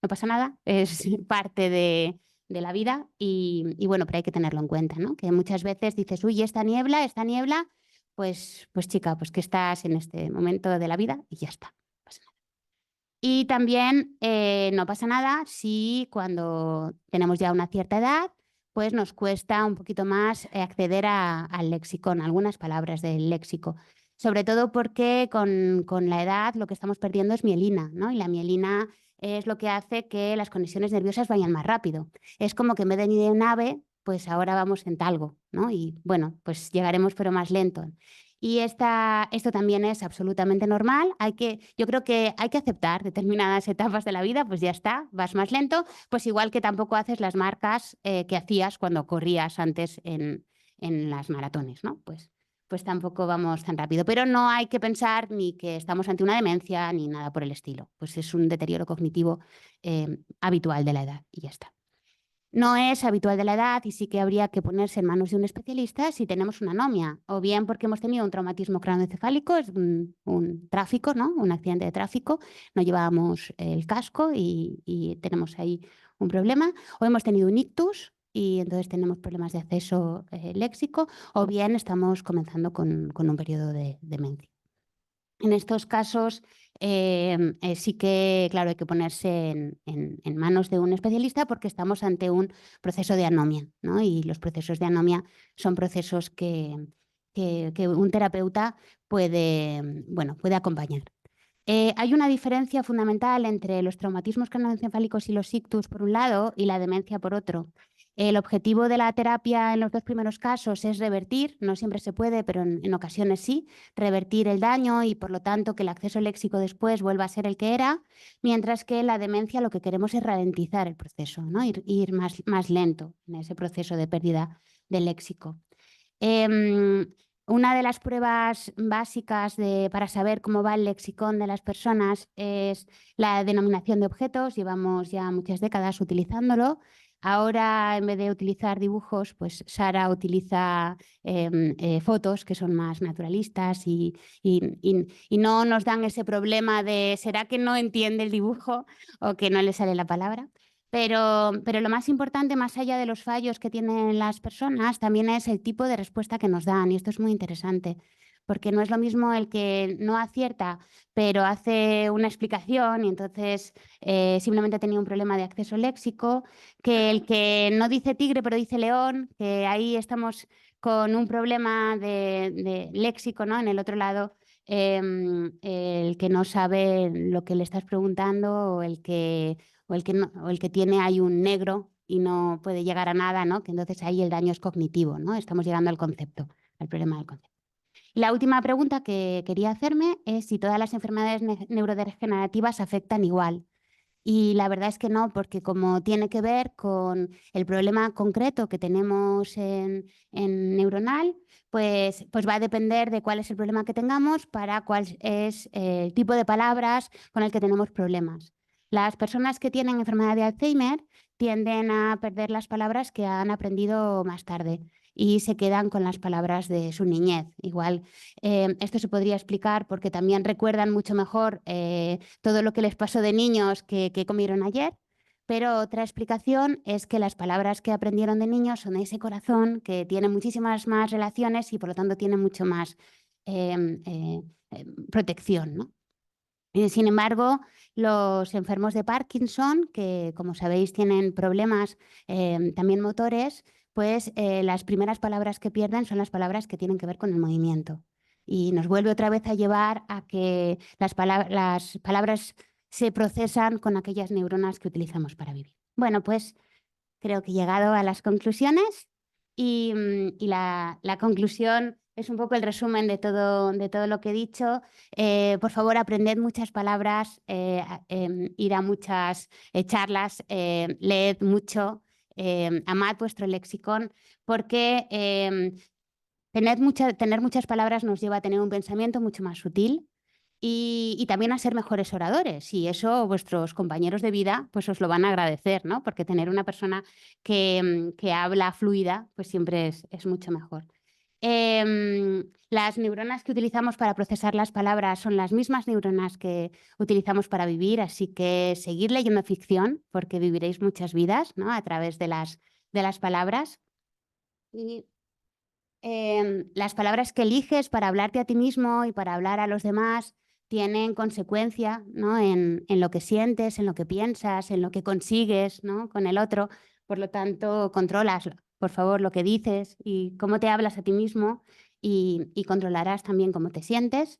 no pasa nada, es parte de la vida y bueno, pero hay que tenerlo en cuenta, ¿no? Que muchas veces dices, uy, esta niebla, pues chica, pues que estás en este momento de la vida y ya está, no pasa nada. Y también no pasa nada si cuando tenemos ya una cierta edad, pues nos cuesta un poquito más acceder al léxico, algunas palabras del léxico. Sobre todo porque con la edad lo que estamos perdiendo es mielina, ¿no? Y la mielina es lo que hace que las conexiones nerviosas vayan más rápido. Es como que en vez de ir en AVE, pues ahora vamos en talgo, ¿no? Y bueno, pues llegaremos pero más lento. Y esto también es absolutamente normal. Yo creo que hay que aceptar determinadas etapas de la vida, pues ya está, vas más lento, pues igual que tampoco haces las marcas que hacías cuando corrías antes en las maratones, ¿no? Pues tampoco vamos tan rápido. Pero no hay que pensar ni que estamos ante una demencia ni nada por el estilo. Pues es un deterioro cognitivo habitual de la edad y ya está. No es habitual de la edad y sí que habría que ponerse en manos de un especialista si tenemos una anomia, o bien porque hemos tenido un traumatismo craneoencefálico, es un tráfico, ¿no? Un accidente de tráfico, no llevábamos el casco y tenemos ahí un problema, o hemos tenido un ictus y entonces tenemos problemas de acceso léxico, o bien estamos comenzando con un periodo de demencia. En estos casos sí que, claro, hay que ponerse en manos de un especialista porque estamos ante un proceso de anomia, ¿no? Y los procesos de anomia son procesos que un terapeuta puede acompañar. Hay una diferencia fundamental entre los traumatismos craneoencefálicos y los ictus por un lado y la demencia por otro. El objetivo de la terapia en los dos primeros casos es revertir, no siempre se puede, pero en ocasiones sí, revertir el daño y por lo tanto que el acceso léxico después vuelva a ser el que era, mientras que la demencia lo que queremos es ralentizar el proceso, ¿no? Ir más lento en ese proceso de pérdida del léxico. Una de las pruebas básicas para saber cómo va el lexicón de las personas es la denominación de objetos. Llevamos ya muchas décadas utilizándolo. Ahora, en vez de utilizar dibujos, pues Sara utiliza fotos que son más naturalistas y no nos dan ese problema de ¿será que no entiende el dibujo o que no le sale la palabra? Pero lo más importante, más allá de los fallos que tienen las personas, también es el tipo de respuesta que nos dan, y esto es muy interesante, porque no es lo mismo el que no acierta, pero hace una explicación y entonces simplemente tenía un problema de acceso léxico, que el que no dice tigre pero dice león, que ahí estamos con un problema de léxico, ¿no? En el otro lado, el que no sabe lo que le estás preguntando o el que tiene ahí un negro y no puede llegar a nada, ¿no? Que entonces ahí el daño es cognitivo, ¿no? Estamos llegando al concepto, al problema del concepto. Y la última pregunta que quería hacerme es si todas las enfermedades neurodegenerativas afectan igual. Y la verdad es que no, porque como tiene que ver con el problema concreto que tenemos en neuronal, pues va a depender de cuál es el problema que tengamos para cuál es el tipo de palabras con el que tenemos problemas. Las personas que tienen enfermedad de Alzheimer tienden a perder las palabras que han aprendido más tarde y se quedan con las palabras de su niñez. Igual, esto se podría explicar porque también recuerdan mucho mejor todo lo que les pasó de niños que comieron ayer, pero otra explicación es que las palabras que aprendieron de niños son de ese corazón que tiene muchísimas más relaciones y por lo tanto tiene mucho más protección, ¿no? Sin embargo, los enfermos de Parkinson, que como sabéis tienen problemas también motores, pues las primeras palabras que pierden son las palabras que tienen que ver con el movimiento. Y nos vuelve otra vez a llevar a que las palabras se procesan con aquellas neuronas que utilizamos para vivir. Bueno, pues creo que he llegado a las conclusiones y la conclusión es un poco el resumen de todo lo que he dicho. Por favor, aprended muchas palabras, ir a muchas charlas, leed mucho, amad vuestro lexicón, porque tener muchas palabras nos lleva a tener un pensamiento mucho más sutil y también a ser mejores oradores. Y eso vuestros compañeros de vida pues os lo van a agradecer, ¿no? Porque tener una persona que habla fluida pues siempre es mucho mejor. Las neuronas que utilizamos para procesar las palabras son las mismas neuronas que utilizamos para vivir, así que seguid leyendo ficción porque viviréis muchas vidas, ¿no? A través de las palabras. Y las palabras que eliges para hablarte a ti mismo y para hablar a los demás tienen consecuencia, ¿no? en lo que sientes, en lo que piensas, en lo que consigues, ¿no? Con el otro. Por lo tanto, controlas, por favor, lo que dices y cómo te hablas a ti mismo y controlarás también cómo te sientes.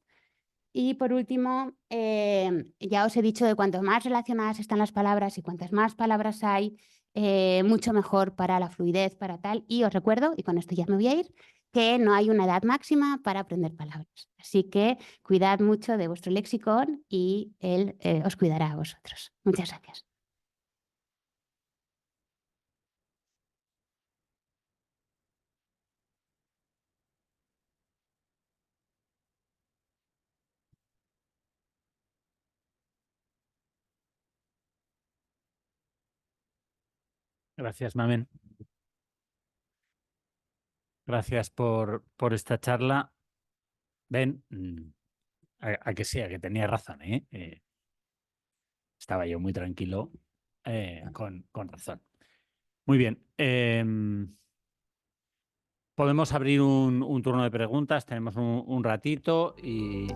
Y por último, ya os he dicho de cuanto más relacionadas están las palabras y cuantas más palabras hay, mucho mejor para la fluidez, para tal. Y os recuerdo, y con esto ya me voy a ir, que no hay una edad máxima para aprender palabras. Así que cuidad mucho de vuestro lexicón y él os cuidará a vosotros. Muchas gracias. Gracias, Mamen. Gracias por esta charla. Ven, a que sí, a que tenía razón, ¿eh? Estaba yo muy tranquilo, con razón. Muy bien. Podemos abrir un turno de preguntas, tenemos un ratito y...